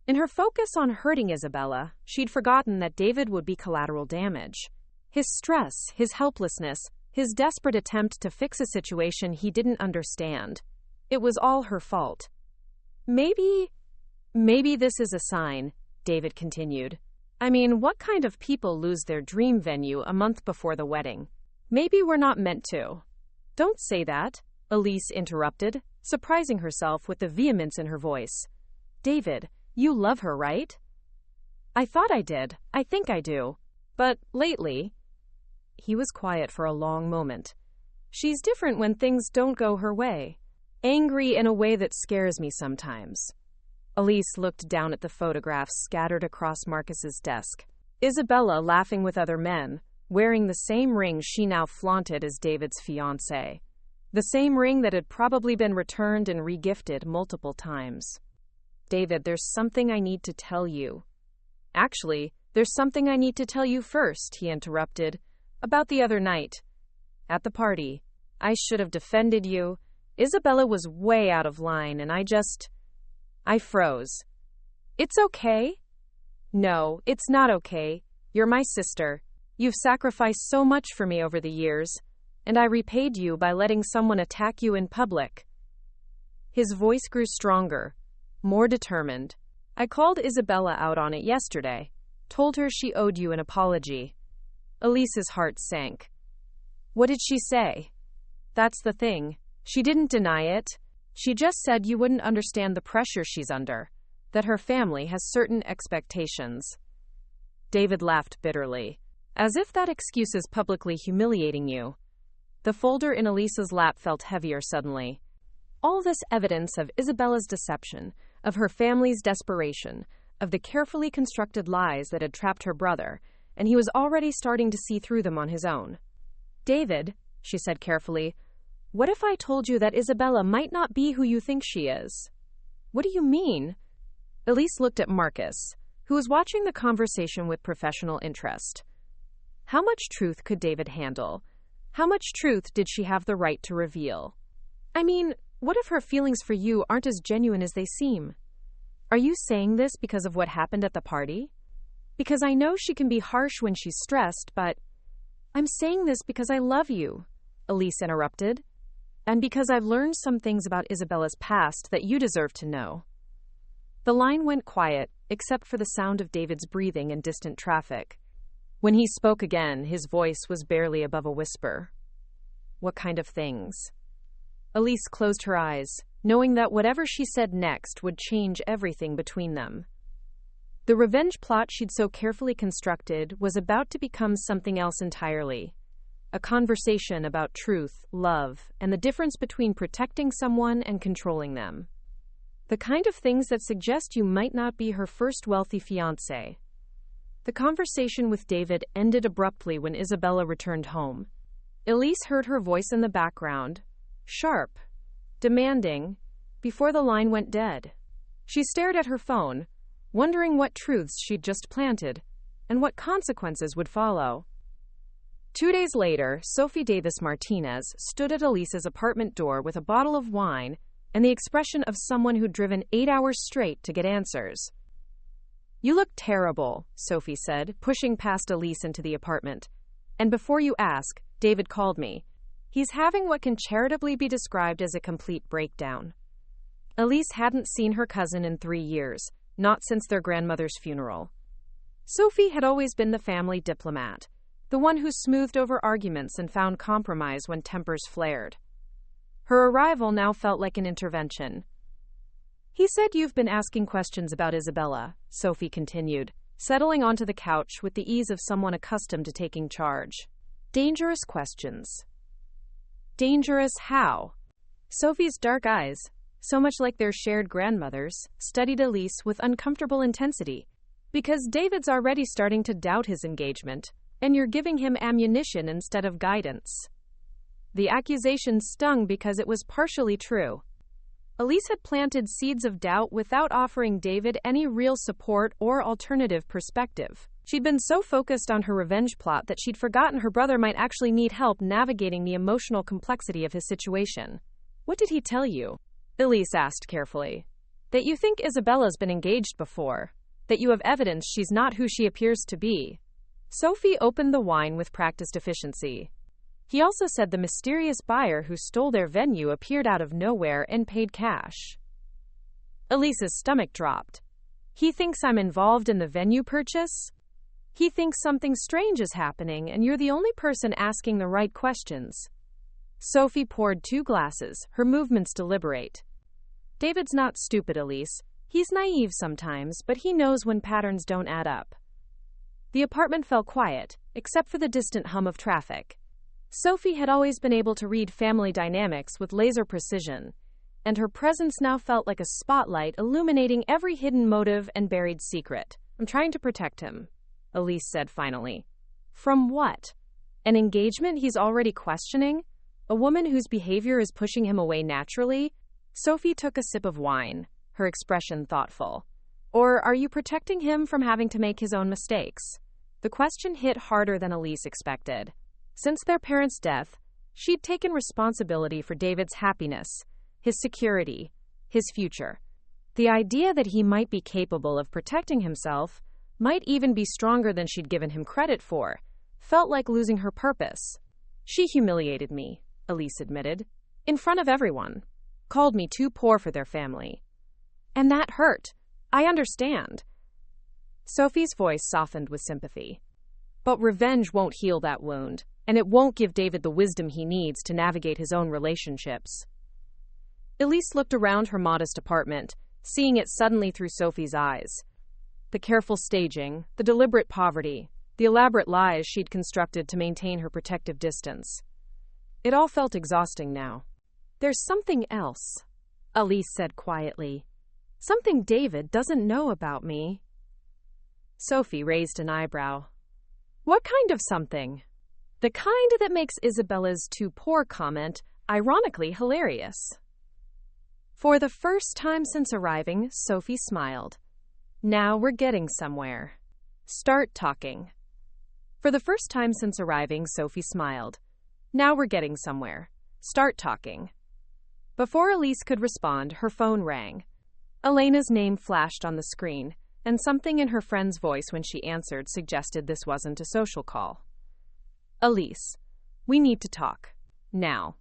In her focus on hurting Isabella, she'd forgotten that David would be collateral damage. His stress, his helplessness, his desperate attempt to fix a situation he didn't understand. It was all her fault. Maybe this is a sign, David continued. I mean, what kind of people lose their dream venue a month before the wedding? Maybe we're not meant to. Don't say that, Elise interrupted, surprising herself with the vehemence in her voice. David, you love her, right? I thought I did. I think I do. But lately... He was quiet for a long moment. She's different when things don't go her way. Angry in a way that scares me sometimes. Elise looked down at the photographs scattered across Marcus's desk. Isabella laughing with other men, wearing the same ring she now flaunted as David's fiancée. The same ring that had probably been returned and regifted multiple times. David, there's something I need to tell you. Actually, there's something I need to tell you first, he interrupted. About the other night. At the party. I should have defended you. Isabella was way out of line and I froze. It's okay? No, it's not okay. You're my sister. You've sacrificed so much for me over the years, and I repaid you by letting someone attack you in public." His voice grew stronger, more determined. "I called Isabella out on it yesterday, told her she owed you an apology." Elise's heart sank. "What did she say?" "That's the thing. She didn't deny it. She just said you wouldn't understand the pressure she's under, that her family has certain expectations." David laughed bitterly. "As if that excuse is publicly humiliating you." The folder in Elise's lap felt heavier suddenly. All this evidence of Isabella's deception, of her family's desperation, of the carefully constructed lies that had trapped her brother, and he was already starting to see through them on his own. "David," she said carefully, "what if I told you that Isabella might not be who you think she is?" "What do you mean?" Elise looked at Marcus, who was watching the conversation with professional interest. How much truth could David handle? How much truth did she have the right to reveal? "I mean, what if her feelings for you aren't as genuine as they seem? Are you saying this because of what happened at the party? Because I know she can be harsh when she's stressed, but—" "I'm saying this because I love you," Elise interrupted, "and because I've learned some things about Isabella's past that you deserve to know." The line went quiet, except for the sound of David's breathing and distant traffic. When he spoke again, his voice was barely above a whisper. "What kind of things?" Elise closed her eyes, knowing that whatever she said next would change everything between them. The revenge plot she'd so carefully constructed was about to become something else entirely. A conversation about truth, love, and the difference between protecting someone and controlling them. The kind of things that suggest you might not be her first wealthy fiancé. The conversation with David ended abruptly when Isabella returned home. Elise heard her voice in the background, sharp, demanding, before the line went dead. She stared at her phone, wondering what truths she'd just planted, and what consequences would follow. 2 days later, Sophie Davis Martinez stood at Elise's apartment door with a bottle of wine and the expression of someone who'd driven 8 hours straight to get answers. "You look terrible," Sophie said, pushing past Elise into the apartment. "And before you ask, David called me. He's having what can charitably be described as a complete breakdown." Elise hadn't seen her cousin in 3 years, not since their grandmother's funeral. Sophie had always been the family diplomat, the one who smoothed over arguments and found compromise when tempers flared. Her arrival now felt like an intervention. "He said you've been asking questions about Isabella," Sophie continued, settling onto the couch with the ease of someone accustomed to taking charge. "Dangerous questions." "Dangerous how?" Sophie's dark eyes, so much like their shared grandmothers, studied Elise with uncomfortable intensity. "Because David's already starting to doubt his engagement, and you're giving him ammunition instead of guidance." The accusation stung because it was partially true. Elise had planted seeds of doubt without offering David any real support or alternative perspective. She'd been so focused on her revenge plot that she'd forgotten her brother might actually need help navigating the emotional complexity of his situation. "What did he tell you?" Elise asked carefully. "That you think Isabella's been engaged before. That you have evidence she's not who she appears to be." Sophie opened the wine with practiced efficiency. "He also said the mysterious buyer who stole their venue appeared out of nowhere and paid cash." Elise's stomach dropped. "He thinks I'm involved in the venue purchase? He thinks something strange is happening and you're the only person asking the right questions." Sophie poured 2 glasses, her movements deliberate. "David's not stupid, Elise. He's naive sometimes, but he knows when patterns don't add up." The apartment fell quiet, except for the distant hum of traffic. Sophie had always been able to read family dynamics with laser precision, and her presence now felt like a spotlight illuminating every hidden motive and buried secret. "I'm trying to protect him," Elise said finally. "From what? An engagement he's already questioning? A woman whose behavior is pushing him away naturally?" Sophie took a sip of wine, her expression thoughtful. "Or are you protecting him from having to make his own mistakes?" The question hit harder than Elise expected. Since their parents' death, she'd taken responsibility for David's happiness, his security, his future. The idea that he might be capable of protecting himself might even be stronger than she'd given him credit for, Felt like losing her purpose. She humiliated me, Elise admitted, in front of everyone. Called me too poor for their family. And that hurt. I understand. Sophie's voice softened with sympathy. But revenge won't heal that wound, and it won't give David the wisdom he needs to navigate his own relationships. Elise looked around her modest apartment, seeing it suddenly through Sophie's eyes. The careful staging, the deliberate poverty, the elaborate lies she'd constructed to maintain her protective distance. It all felt exhausting now. There's something else, Elise said quietly. Something David doesn't know about me. Sophie raised an eyebrow. What kind of something? The kind that makes Isabella's too poor comment ironically hilarious. For the first time since arriving, Sophie smiled. Now we're getting somewhere. Start talking. For the first time since arriving, Sophie smiled. Now we're getting somewhere. Start talking. Before Elise could respond, her phone rang. Elena's name flashed on the screen, and something in her friend's voice when she answered suggested this wasn't a social call. Elise, we need to talk. Now.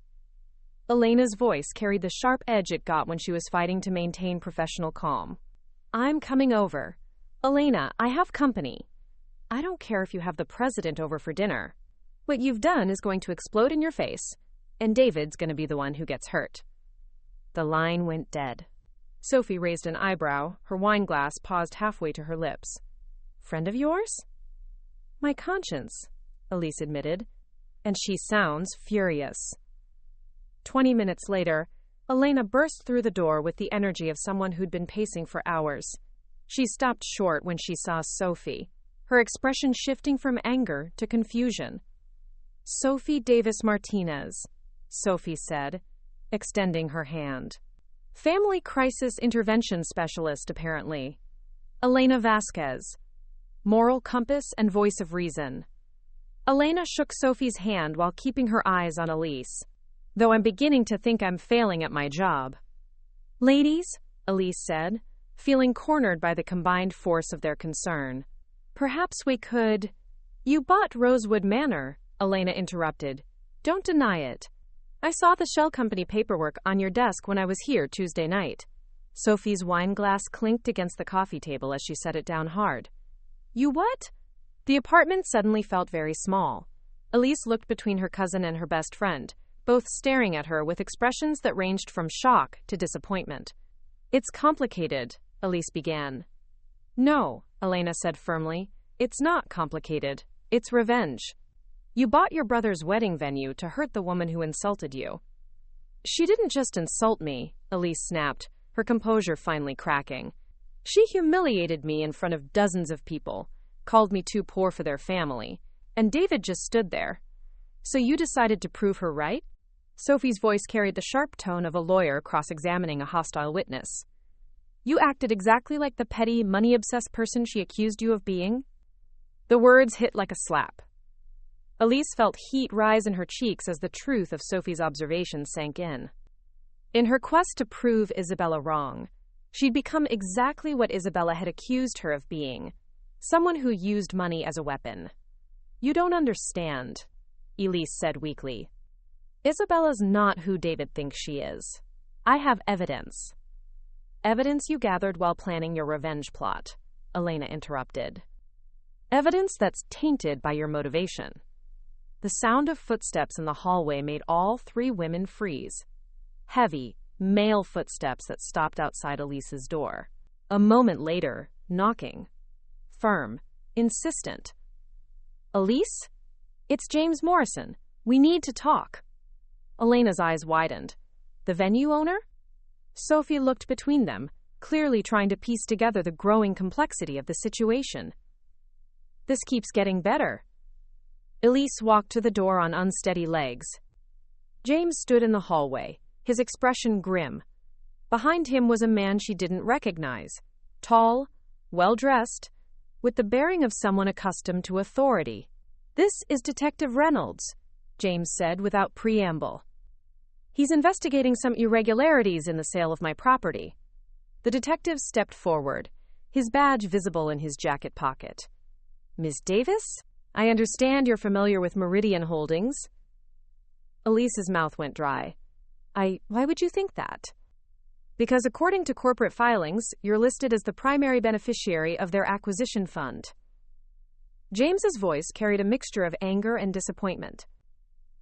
Elena's voice carried the sharp edge it got when she was fighting to maintain professional calm. I'm coming over. Elena, I have company. I don't care if you have the president over for dinner. What you've done is going to explode in your face, and David's going to be the one who gets hurt. The line went dead. Sophie raised an eyebrow, her wine glass paused halfway to her lips. Friend of yours? My conscience, Elise admitted, and she sounds furious. 20 minutes later, Elena burst through the door with the energy of someone who'd been pacing for hours. She stopped short when she saw Sophie, her expression shifting from anger to confusion. Sophie Davis Martinez, Sophie said, extending her hand. Family crisis intervention specialist, apparently. Elena Vasquez, moral compass and voice of reason. Elena shook Sophie's hand while keeping her eyes on Elise. Though I'm beginning to think I'm failing at my job. Ladies, Elise said, feeling cornered by the combined force of their concern. Perhaps we could... You bought Rosewood Manor, Elena interrupted. Don't deny it. I saw the shell company paperwork on your desk when I was here Tuesday night. Sophie's wine glass clinked against the coffee table as she set it down hard. You what? The apartment suddenly felt very small. Elise looked between her cousin and her best friend, both staring at her with expressions that ranged from shock to disappointment. It's complicated, Elise began. No, Elena said firmly. It's not complicated. It's revenge. You bought your brother's wedding venue to hurt the woman who insulted you. She didn't just insult me, Elise snapped, her composure finally cracking. She humiliated me in front of dozens of people, called me too poor for their family, and David just stood there. So you decided to prove her right? Sophie's voice carried the sharp tone of a lawyer cross-examining a hostile witness. You acted exactly like the petty, money-obsessed person she accused you of being? The words hit like a slap. Elise felt heat rise in her cheeks as the truth of Sophie's observation sank in. In her quest to prove Isabella wrong, she'd become exactly what Isabella had accused her of being, someone who used money as a weapon. You don't understand, Elise said weakly. Isabella's not who David thinks she is. I have evidence. Evidence you gathered while planning your revenge plot, Elena interrupted. Evidence that's tainted by your motivation. The sound of footsteps in the hallway made all three women freeze. Heavy, male footsteps that stopped outside Elise's door. A moment later, knocking. Firm, insistent. Elise? It's James Morrison. We need to talk. Elena's eyes widened. The venue owner? Sophie looked between them, clearly trying to piece together the growing complexity of the situation. This keeps getting better. Elise walked to the door on unsteady legs. James stood in the hallway, his expression grim. Behind him was a man she didn't recognize. Tall, well-dressed, with the bearing of someone accustomed to authority. This is Detective Reynolds, James said without preamble. He's investigating some irregularities in the sale of my property. The detective stepped forward, his badge visible in his jacket pocket. Ms. Davis? I understand you're familiar with Meridian Holdings. Elise's mouth went dry. Why would you think that? Because according to corporate filings, you're listed as the primary beneficiary of their acquisition fund. James's voice carried a mixture of anger and disappointment.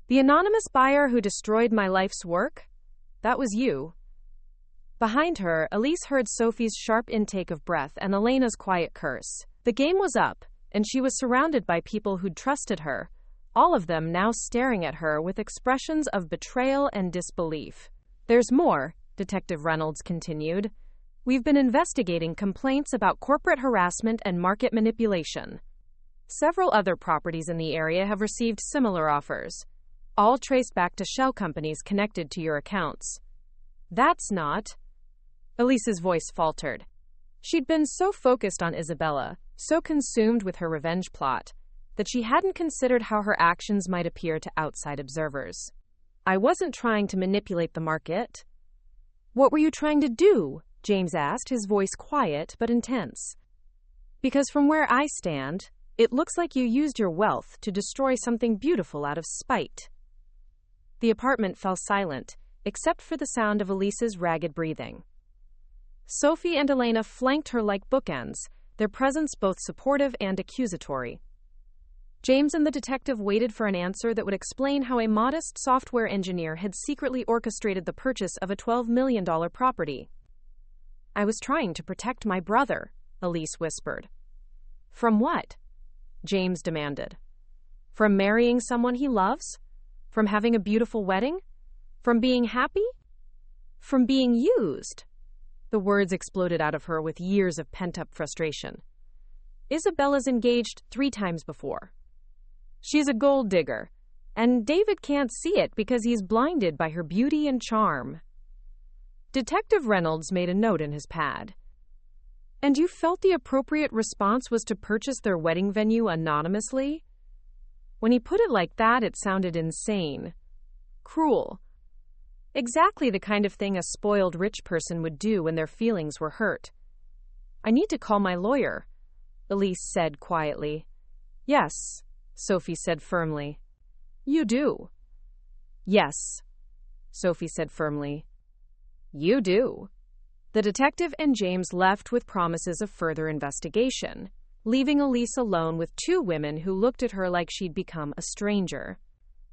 The anonymous buyer who destroyed my life's work? That was you. Behind her, Elise heard Sophie's sharp intake of breath and Elena's quiet curse. The game was up, and she was surrounded by people who'd trusted her, all of them now staring at her with expressions of betrayal and disbelief. There's more, Detective Reynolds continued. We've been investigating complaints about corporate harassment and market manipulation. Several other properties in the area have received similar offers, all traced back to shell companies connected to your accounts. That's not... Elise's voice faltered. She'd been so focused on Isabella, so consumed with her revenge plot, that she hadn't considered how her actions might appear to outside observers. I wasn't trying to manipulate the market. What were you trying to do? James asked, his voice quiet but intense. Because from where I stand, it looks like you used your wealth to destroy something beautiful out of spite. The apartment fell silent, except for the sound of Elise's ragged breathing. Sophie and Elena flanked her like bookends, their presence both supportive and accusatory. James and the detective waited for an answer that would explain how a modest software engineer had secretly orchestrated the purchase of a $12 million property. I was trying to protect my brother, Elise whispered. From what? James demanded. From marrying someone he loves? From having a beautiful wedding? From being happy? From being used? The words exploded out of her with years of pent-up frustration. Isabella's engaged 3 times before. She's a gold digger, and David can't see it because he's blinded by her beauty and charm. Detective Reynolds made a note in his pad. And you felt the appropriate response was to purchase their wedding venue anonymously? When he put it like that, it sounded insane. Cruel. Exactly the kind of thing a spoiled rich person would do when their feelings were hurt. I need to call my lawyer, Elise said quietly. Yes, Sophie said firmly. You do. Yes, Sophie said firmly. You do. The detective and James left with promises of further investigation, leaving Elise alone with 2 women who looked at her like she'd become a stranger.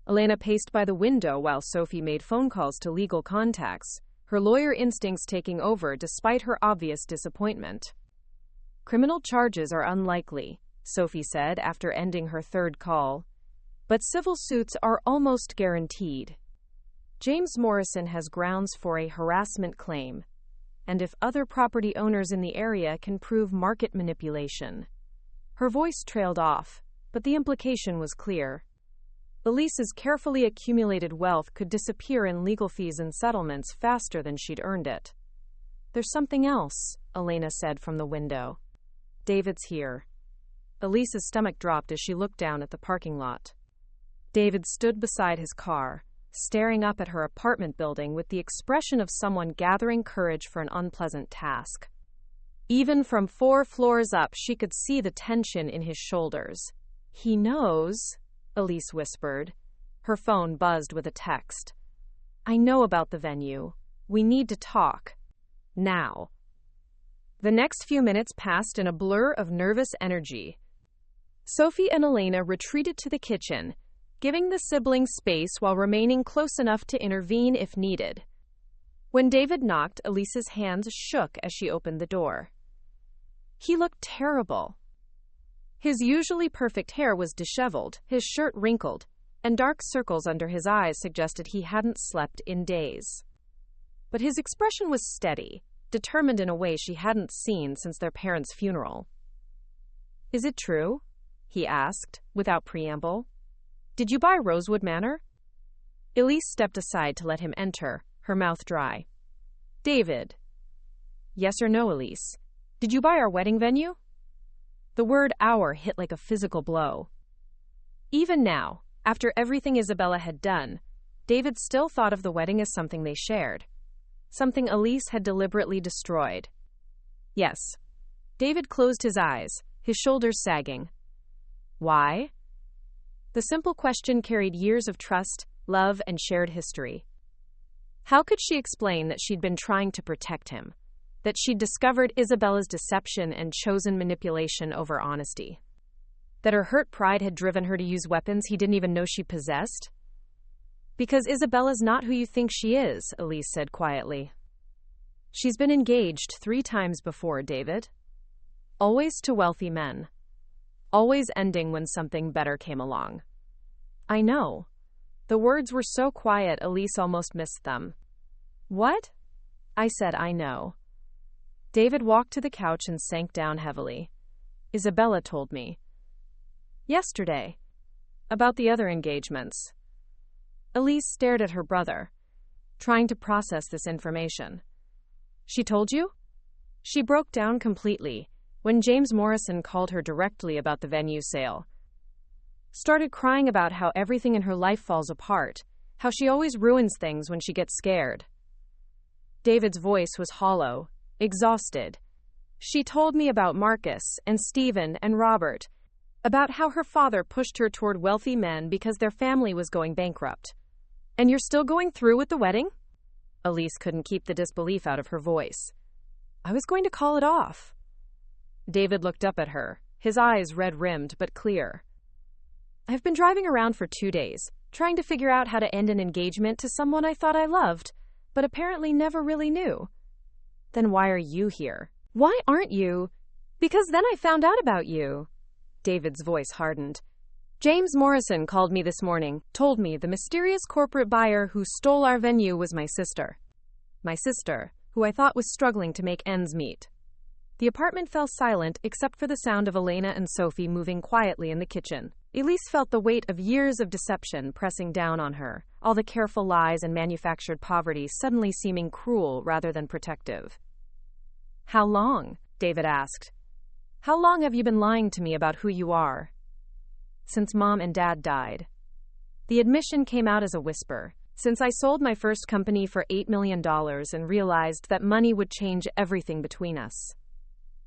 Elena paced by the window while Sophie made phone calls to legal contacts, her lawyer instincts taking over despite her obvious disappointment. Criminal charges are unlikely, Sophie said after ending her 3rd call, but civil suits are almost guaranteed. James Morrison has grounds for a harassment claim, and if other property owners in the area can prove market manipulation. Her voice trailed off, but the implication was clear. Elise's carefully accumulated wealth could disappear in legal fees and settlements faster than she'd earned it. There's something else, Elena said from the window. David's here. Elise's stomach dropped as she looked down at the parking lot. David stood beside his car, staring up at her apartment building with the expression of someone gathering courage for an unpleasant task. Even from 4 floors up, she could see the tension in his shoulders. He knows, Elise whispered. Her phone buzzed with a text. I know about the venue. We need to talk. Now. The next few minutes passed in a blur of nervous energy. Sophie and Elena retreated to the kitchen, giving the siblings space while remaining close enough to intervene if needed. When David knocked, Elise's hands shook as she opened the door. He looked terrible. His usually perfect hair was disheveled, his shirt wrinkled, and dark circles under his eyes suggested he hadn't slept in days. But his expression was steady, determined in a way she hadn't seen since their parents' funeral. Is it true? He asked, without preamble. Did you buy Rosewood Manor? Elise stepped aside to let him enter, her mouth dry. David. Yes or no, Elise? Did you buy our wedding venue? The word our hit like a physical blow. Even now, after everything Isabella had done, David still thought of the wedding as something they shared. Something Elise had deliberately destroyed. Yes. David closed his eyes, his shoulders sagging. Why? The simple question carried years of trust, love, and shared history. How could she explain that she'd been trying to protect him? That she'd discovered Isabella's deception and chosen manipulation over honesty? That her hurt pride had driven her to use weapons he didn't even know she possessed? Because Isabella's not who you think she is, Elise said quietly. She's been engaged 3 times before, David. Always to wealthy men. Always ending when something better came along. I know. The words were so quiet, Elise almost missed them. What? I said, I know. David walked to the couch and sank down heavily. Isabella told me. Yesterday. About the other engagements. Elise stared at her brother, trying to process this information. She told you? She broke down completely when James Morrison called her directly about the venue sale. Started crying about how everything in her life falls apart, how she always ruins things when she gets scared. David's voice was hollow, exhausted. She told me about Marcus and Stephen and Robert, about how her father pushed her toward wealthy men because their family was going bankrupt. And you're still going through with the wedding? Elise couldn't keep the disbelief out of her voice. I was going to call it off. David looked up at her, his eyes red-rimmed but clear. I've been driving around for 2 days, trying to figure out how to end an engagement to someone I thought I loved, but apparently never really knew. Then why are you here? Why aren't you? Because then I found out about you. David's voice hardened. James Morrison called me this morning, told me the mysterious corporate buyer who stole our venue was my sister. My sister, who I thought was struggling to make ends meet. The apartment fell silent except for the sound of Elena and Sophie moving quietly in the kitchen. Elise felt the weight of years of deception pressing down on her, all the careful lies and manufactured poverty suddenly seeming cruel rather than protective. How long? David asked. How long have you been lying to me about who you are? Since Mom and Dad died. The admission came out as a whisper. Since I sold my first company for $8 million and realized that money would change everything between us.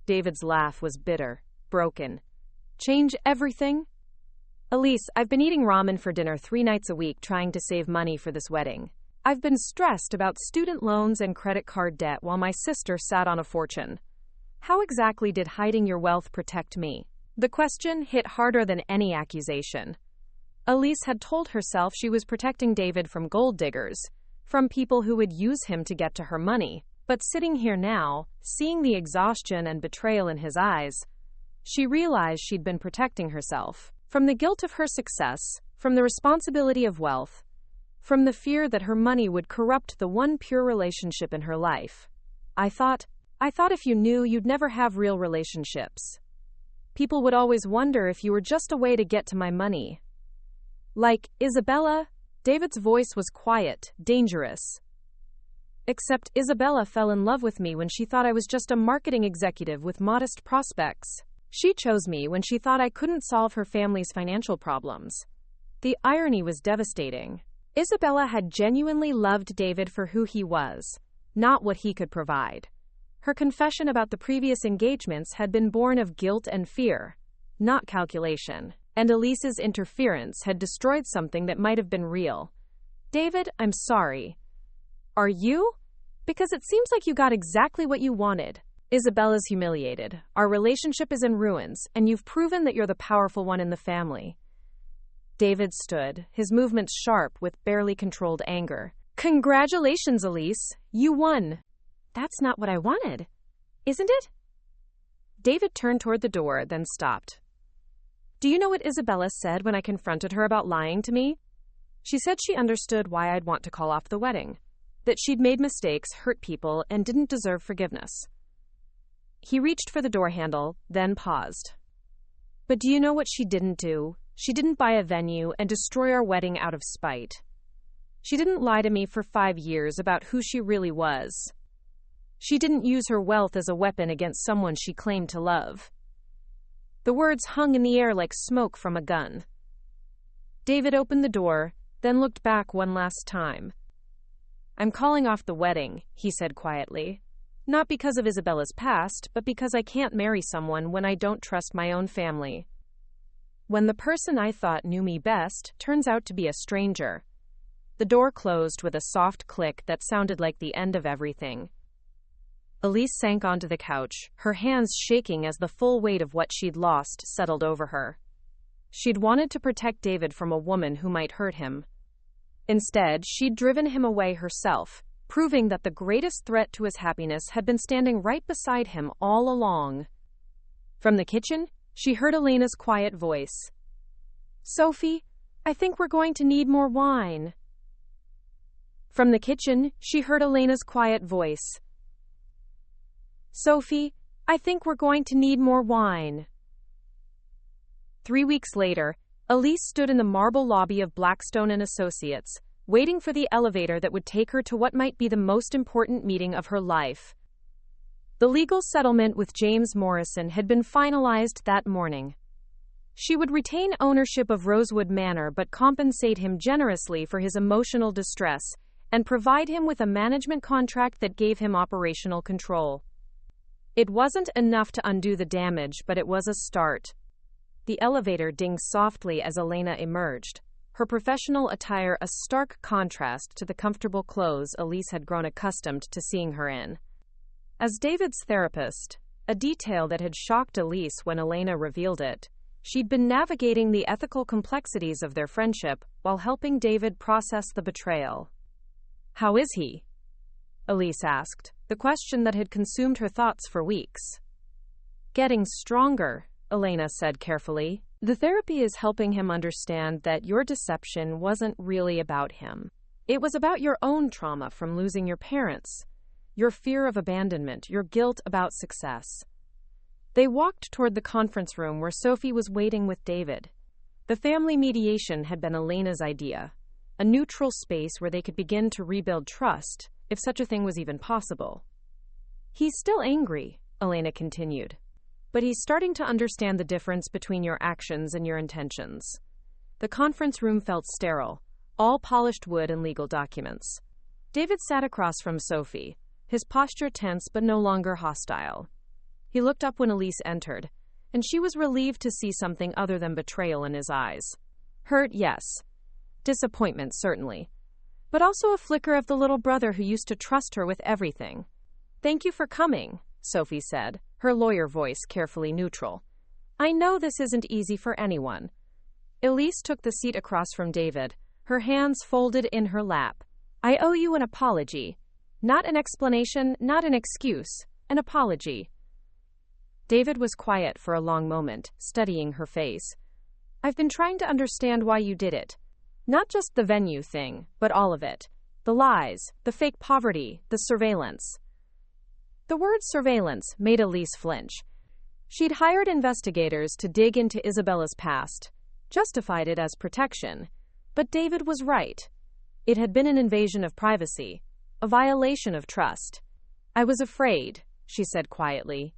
David's laugh was bitter, broken. Change everything? Elise, I've been eating ramen for dinner 3 nights a week trying to save money for this wedding. I've been stressed about student loans and credit card debt while my sister sat on a fortune. How exactly did hiding your wealth protect me? The question hit harder than any accusation. Elise had told herself she was protecting David from gold diggers, from people who would use him to get to her money. But sitting here now, seeing the exhaustion and betrayal in his eyes, she realized she'd been protecting herself. From the guilt of her success, from the responsibility of wealth, from the fear that her money would corrupt the one pure relationship in her life. I thought if you knew, you'd never have real relationships. People would always wonder if you were just a way to get to my money. Like, Isabella? David's voice was quiet, dangerous. Except Isabella fell in love with me when she thought I was just a marketing executive with modest prospects. She chose me when she thought I couldn't solve her family's financial problems. The irony was devastating. Isabella had genuinely loved David for who he was, not what he could provide. Her confession about the previous engagements had been born of guilt and fear, not calculation. And Elise's interference had destroyed something that might have been real. David, I'm sorry. Are you? Because it seems like you got exactly what you wanted. Isabella's humiliated. Our relationship is in ruins, and you've proven that you're the powerful one in the family. David stood, his movements sharp with barely controlled anger. Congratulations, Elise. You won. That's not what I wanted, isn't it? David turned toward the door, then stopped. Do you know what Isabella said when I confronted her about lying to me? She said she understood why I'd want to call off the wedding. That she'd made mistakes, hurt people, and didn't deserve forgiveness. He reached for the door handle, then paused. But do you know what she didn't do? She didn't buy a venue and destroy our wedding out of spite. She didn't lie to me for 5 years about who she really was. She didn't use her wealth as a weapon against someone she claimed to love. The words hung in the air like smoke from a gun. David opened the door, then looked back one last time. I'm calling off the wedding, he said quietly. Not because of Isabella's past, but because I can't marry someone when I don't trust my own family. when the person I thought knew me best turns out to be a stranger. The door closed with a soft click that sounded like the end of everything. Elise sank onto the couch, her hands shaking as the full weight of what she'd lost settled over her. She'd wanted to protect David from a woman who might hurt him. Instead, she'd driven him away herself, proving that the greatest threat to his happiness had been standing right beside him all along. From the kitchen, she heard Elena's quiet voice. "Sophie, I think we're going to need more wine." From the kitchen, she heard Elena's quiet voice. "Sophie, I think we're going to need more wine." 3 weeks later, Elise stood in the marble lobby of Blackstone and Associates, waiting for the elevator that would take her to what might be the most important meeting of her life. The legal settlement with James Morrison had been finalized that morning. She would retain ownership of Rosewood Manor but compensate him generously for his emotional distress and provide him with a management contract that gave him operational control. It wasn't enough to undo the damage, but it was a start. The elevator dinged softly as Elena emerged, her professional attire a stark contrast to the comfortable clothes Elise had grown accustomed to seeing her in. As David's therapist, a detail that had shocked Elise when Elena revealed it, she'd been navigating the ethical complexities of their friendship while helping David process the betrayal. "How is he?" Elise asked, the question that had consumed her thoughts for weeks. "Getting stronger," Elena said carefully. "The therapy is helping him understand that your deception wasn't really about him. It was about your own trauma from losing your parents, your fear of abandonment, your guilt about success." They walked toward the conference room where Sophie was waiting with David. The family mediation had been Elena's idea, a neutral space where they could begin to rebuild trust, if such a thing was even possible. "He's still angry," Elena continued, "but he's starting to understand the difference between your actions and your intentions." The conference room felt sterile, all polished wood and legal documents. David sat across from Sophie, his posture tense but no longer hostile. He looked up when Elise entered, and she was relieved to see something other than betrayal in his eyes. Hurt, yes. Disappointment, certainly. But also a flicker of the little brother who used to trust her with everything. "Thank you for coming," Sophie said, her lawyer voice carefully neutral. "I know this isn't easy for anyone." Elise took the seat across from David, her hands folded in her lap. "I owe you an apology. Not an explanation, not an excuse, an apology." David was quiet for a long moment, studying her face. "I've been trying to understand why you did it. Not just the venue thing, but all of it. The lies, the fake poverty, the surveillance." The word surveillance made Elise flinch. She'd hired investigators to dig into Isabella's past, justified it as protection. But David was right. It had been an invasion of privacy, a violation of trust. "I was afraid," she said quietly.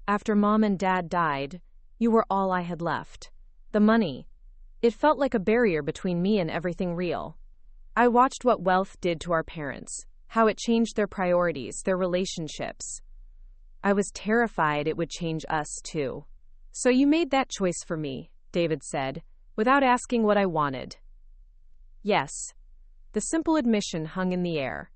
"After Mom and Dad died, you were all I had left. The money. It felt like a barrier between me and everything real. I watched what wealth did to our parents, how it changed their priorities, their relationships. I was terrified it would change us too." "So you made that choice for me," David said, without asking what I wanted. "Yes." The simple admission hung in the air.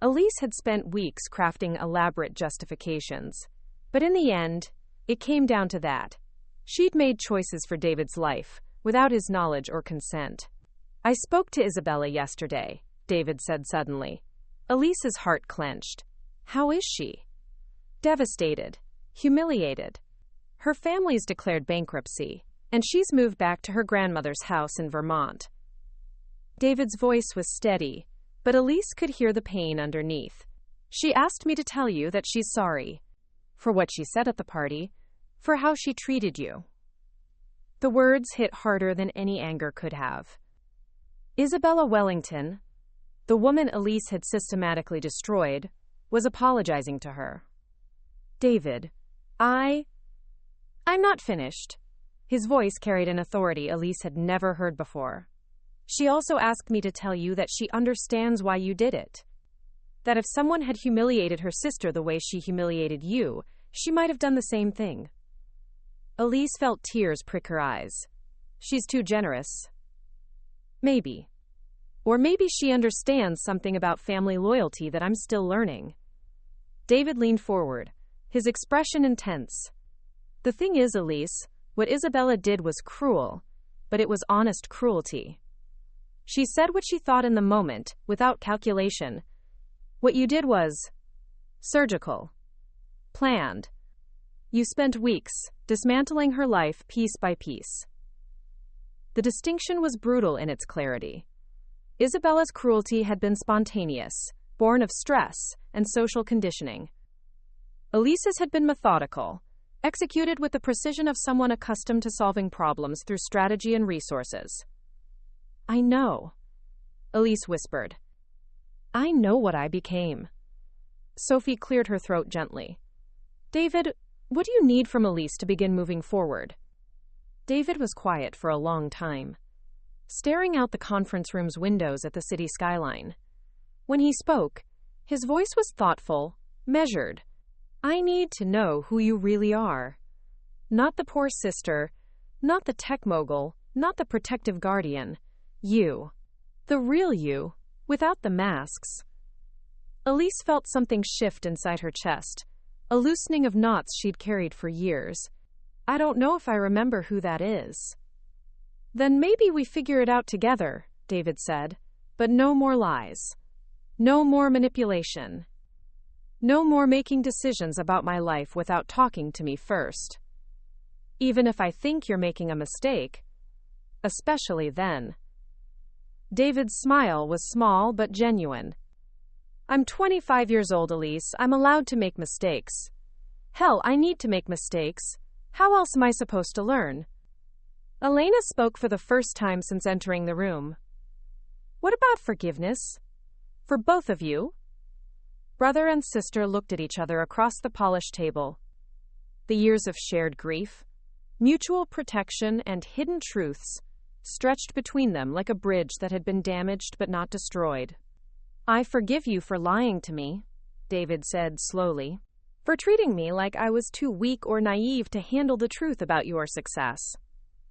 Elise had spent weeks crafting elaborate justifications. But in the end, it came down to that. She'd made choices for David's life, without his knowledge or consent. "I spoke to Isabella yesterday," David said suddenly. Elise's heart clenched. "How is she?" "Devastated. Humiliated. Her family's declared bankruptcy, and she's moved back to her grandmother's house in Vermont." David's voice was steady, but Elise could hear the pain underneath. "She asked me to tell you that she's sorry. For what she said at the party, for how she treated you." The words hit harder than any anger could have. Isabella Wellington, the woman Elise had systematically destroyed, was apologizing to her. "David, I'm not finished." His voice carried an authority Elise had never heard before. "She also asked me to tell you that she understands why you did it. That if someone had humiliated her sister the way she humiliated you, she might have done the same thing." Elise felt tears prick her eyes. She's too generous. Maybe. Or maybe she understands something about family loyalty that I'm still learning. David leaned forward, his expression intense. The thing is, Elise, what Isabella did was cruel, but it was honest cruelty. She said what she thought in the moment, without calculation. What you did was surgical. Planned. You spent weeks dismantling her life piece by piece. The distinction was brutal in its clarity. Isabella's cruelty had been spontaneous, born of stress and social conditioning. Elise's had been methodical, executed with the precision of someone accustomed to solving problems through strategy and resources. I know, Elise whispered. I know what I became. Sophie cleared her throat gently. David, what do you need from Elise to begin moving forward? David was quiet for a long time, staring out the conference room's windows at the city skyline. When he spoke, his voice was thoughtful, measured. I need to know who you really are. Not the poor sister, not the tech mogul, not the protective guardian. You. The real you, without the masks. Elise felt something shift inside her chest, a loosening of knots she'd carried for years. I don't know if I remember who that is. Then maybe we figure it out together, David said, but no more lies. No more manipulation. No more making decisions about my life without talking to me first. Even if I think you're making a mistake. Especially then. David's smile was small but genuine. I'm 25 years old, Elise. I'm allowed to make mistakes. Hell, I need to make mistakes. How else am I supposed to learn? Elena spoke for the first time since entering the room. What about forgiveness? For both of you? Brother and sister looked at each other across the polished table. The years of shared grief, mutual protection, and hidden truths stretched between them like a bridge that had been damaged but not destroyed. I forgive you for lying to me, David said slowly. For treating me like I was too weak or naive to handle the truth about your success.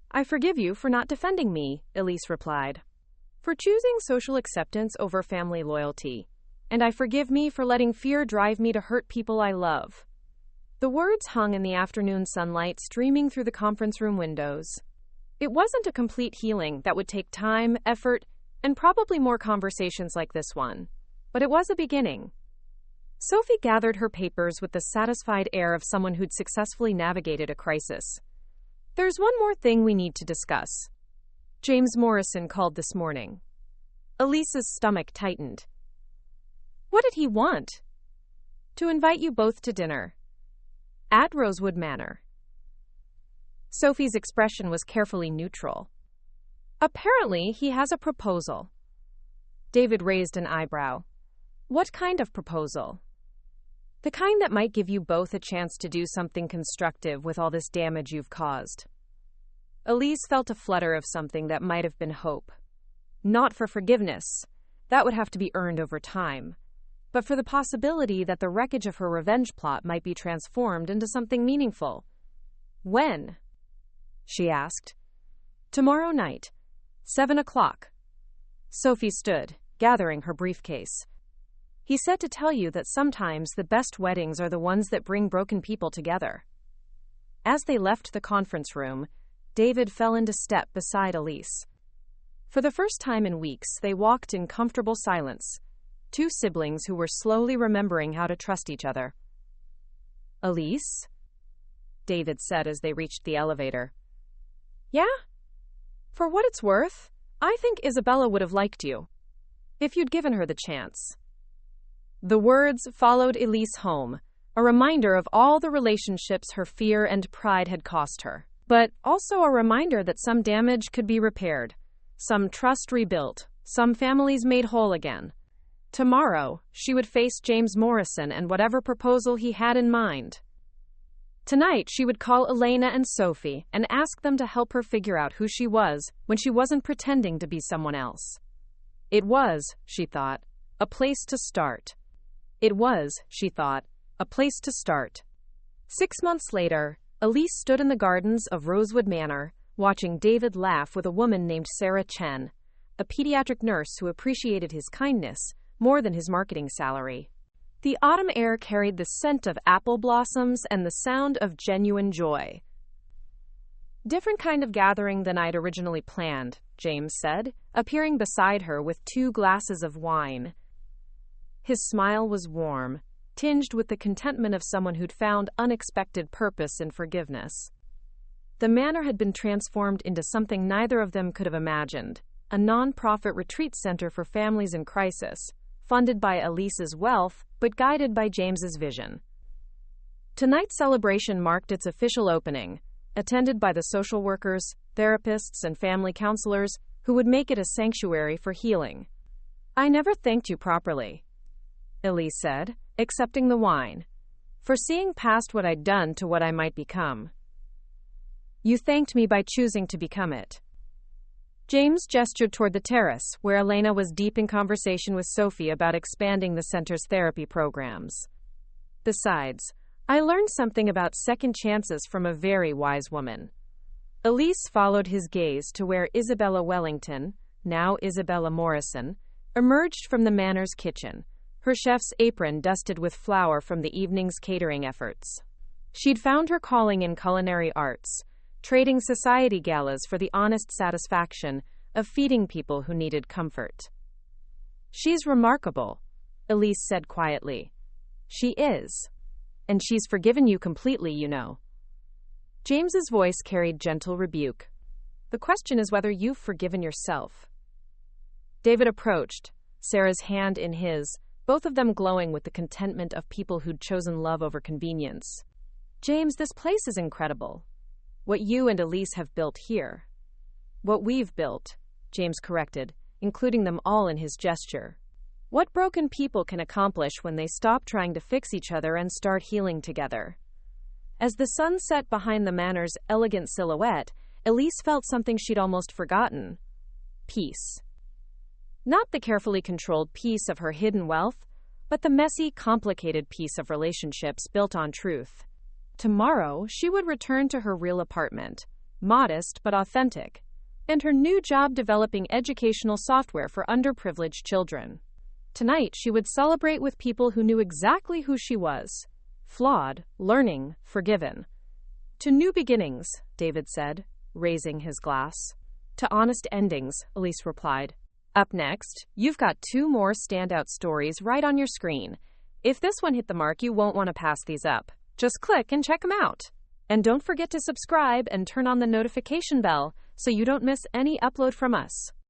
I forgive you for not defending me, Elise replied. For choosing social acceptance over family loyalty. And I forgive me for letting fear drive me to hurt people I love. The words hung in the afternoon sunlight streaming through the conference room windows. It wasn't a complete healing that would take time, effort, and probably more conversations like this one. But it was a beginning. Sophie gathered her papers with the satisfied air of someone who'd successfully navigated a crisis. There's one more thing we need to discuss. James Morrison called this morning. Elise's stomach tightened. What did he want? To invite you both to dinner. At Rosewood Manor. Sophie's expression was carefully neutral. Apparently, he has a proposal. David raised an eyebrow. What kind of proposal? The kind that might give you both a chance to do something constructive with all this damage you've caused. Elise felt a flutter of something that might have been hope. Not for forgiveness. That would have to be earned over time. But for the possibility that the wreckage of her revenge plot might be transformed into something meaningful. When? She asked. Tomorrow night. 7 o'clock. Sophie stood, gathering her briefcase. He said to tell you that sometimes the best weddings are the ones that bring broken people together. As they left the conference room, David fell into step beside Elise. For the first time in weeks, they walked in comfortable silence, two siblings who were slowly remembering how to trust each other. Elise? David said as they reached the elevator. Yeah? For what it's worth, I think Isabella would have liked you, if you'd given her the chance. The words followed Elise home, a reminder of all the relationships her fear and pride had cost her, but also a reminder that some damage could be repaired, some trust rebuilt, some families made whole again. Tomorrow, she would face James Morrison and whatever proposal he had in mind. Tonight, she would call Elena and Sophie and ask them to help her figure out who she was when she wasn't pretending to be someone else. It was, she thought, a place to start. It was, she thought, a place to start. 6 months later, Elise stood in the gardens of Rosewood Manor, watching David laugh with a woman named Sarah Chen, a pediatric nurse who appreciated his kindness more than his marketing salary. The autumn air carried the scent of apple blossoms and the sound of genuine joy. "Different kind of gathering than I'd originally planned," James said, appearing beside her with 2 glasses of wine. His smile was warm, tinged with the contentment of someone who'd found unexpected purpose and forgiveness. The manor had been transformed into something neither of them could have imagined, a non-profit retreat center for families in crisis, funded by Elise's wealth but guided by James's vision. Tonight's celebration marked its official opening, attended by the social workers, therapists, and family counselors who would make it a sanctuary for healing. "I never thanked you properly," Elise said, accepting the wine, "for seeing past what I'd done to what I might become." "You thanked me by choosing to become it." James gestured toward the terrace, where Elena was deep in conversation with Sophie about expanding the center's therapy programs. "Besides, I learned something about second chances from a very wise woman." Elise followed his gaze to where Isabella Wellington, now Isabella Morrison, emerged from the manor's kitchen, her chef's apron dusted with flour from the evening's catering efforts. She'd found her calling in culinary arts, trading society galas for the honest satisfaction of feeding people who needed comfort. "She's remarkable," Elise said quietly. "She is. And she's forgiven you completely, you know." James's voice carried gentle rebuke. "The question is whether you've forgiven yourself." David approached, Sarah's hand in his, both of them glowing with the contentment of people who'd chosen love over convenience. "James, this place is incredible. What you and Elise have built here." "What we've built," James corrected, including them all in his gesture. "What broken people can accomplish when they stop trying to fix each other and start healing together." As the sun set behind the manor's elegant silhouette, Elise felt something she'd almost forgotten: peace. Not the carefully controlled peace of her hidden wealth, but the messy, complicated peace of relationships built on truth. Tomorrow, she would return to her real apartment, modest but authentic, and her new job developing educational software for underprivileged children. Tonight, she would celebrate with people who knew exactly who she was: flawed, learning, forgiven. "To new beginnings," David said, raising his glass. "To honest endings," Elise replied. Up next, you've got 2 more standout stories right on your screen. If this one hit the mark, you won't want to pass these up. Just click and check them out. And don't forget to subscribe and turn on the notification bell so you don't miss any upload from us.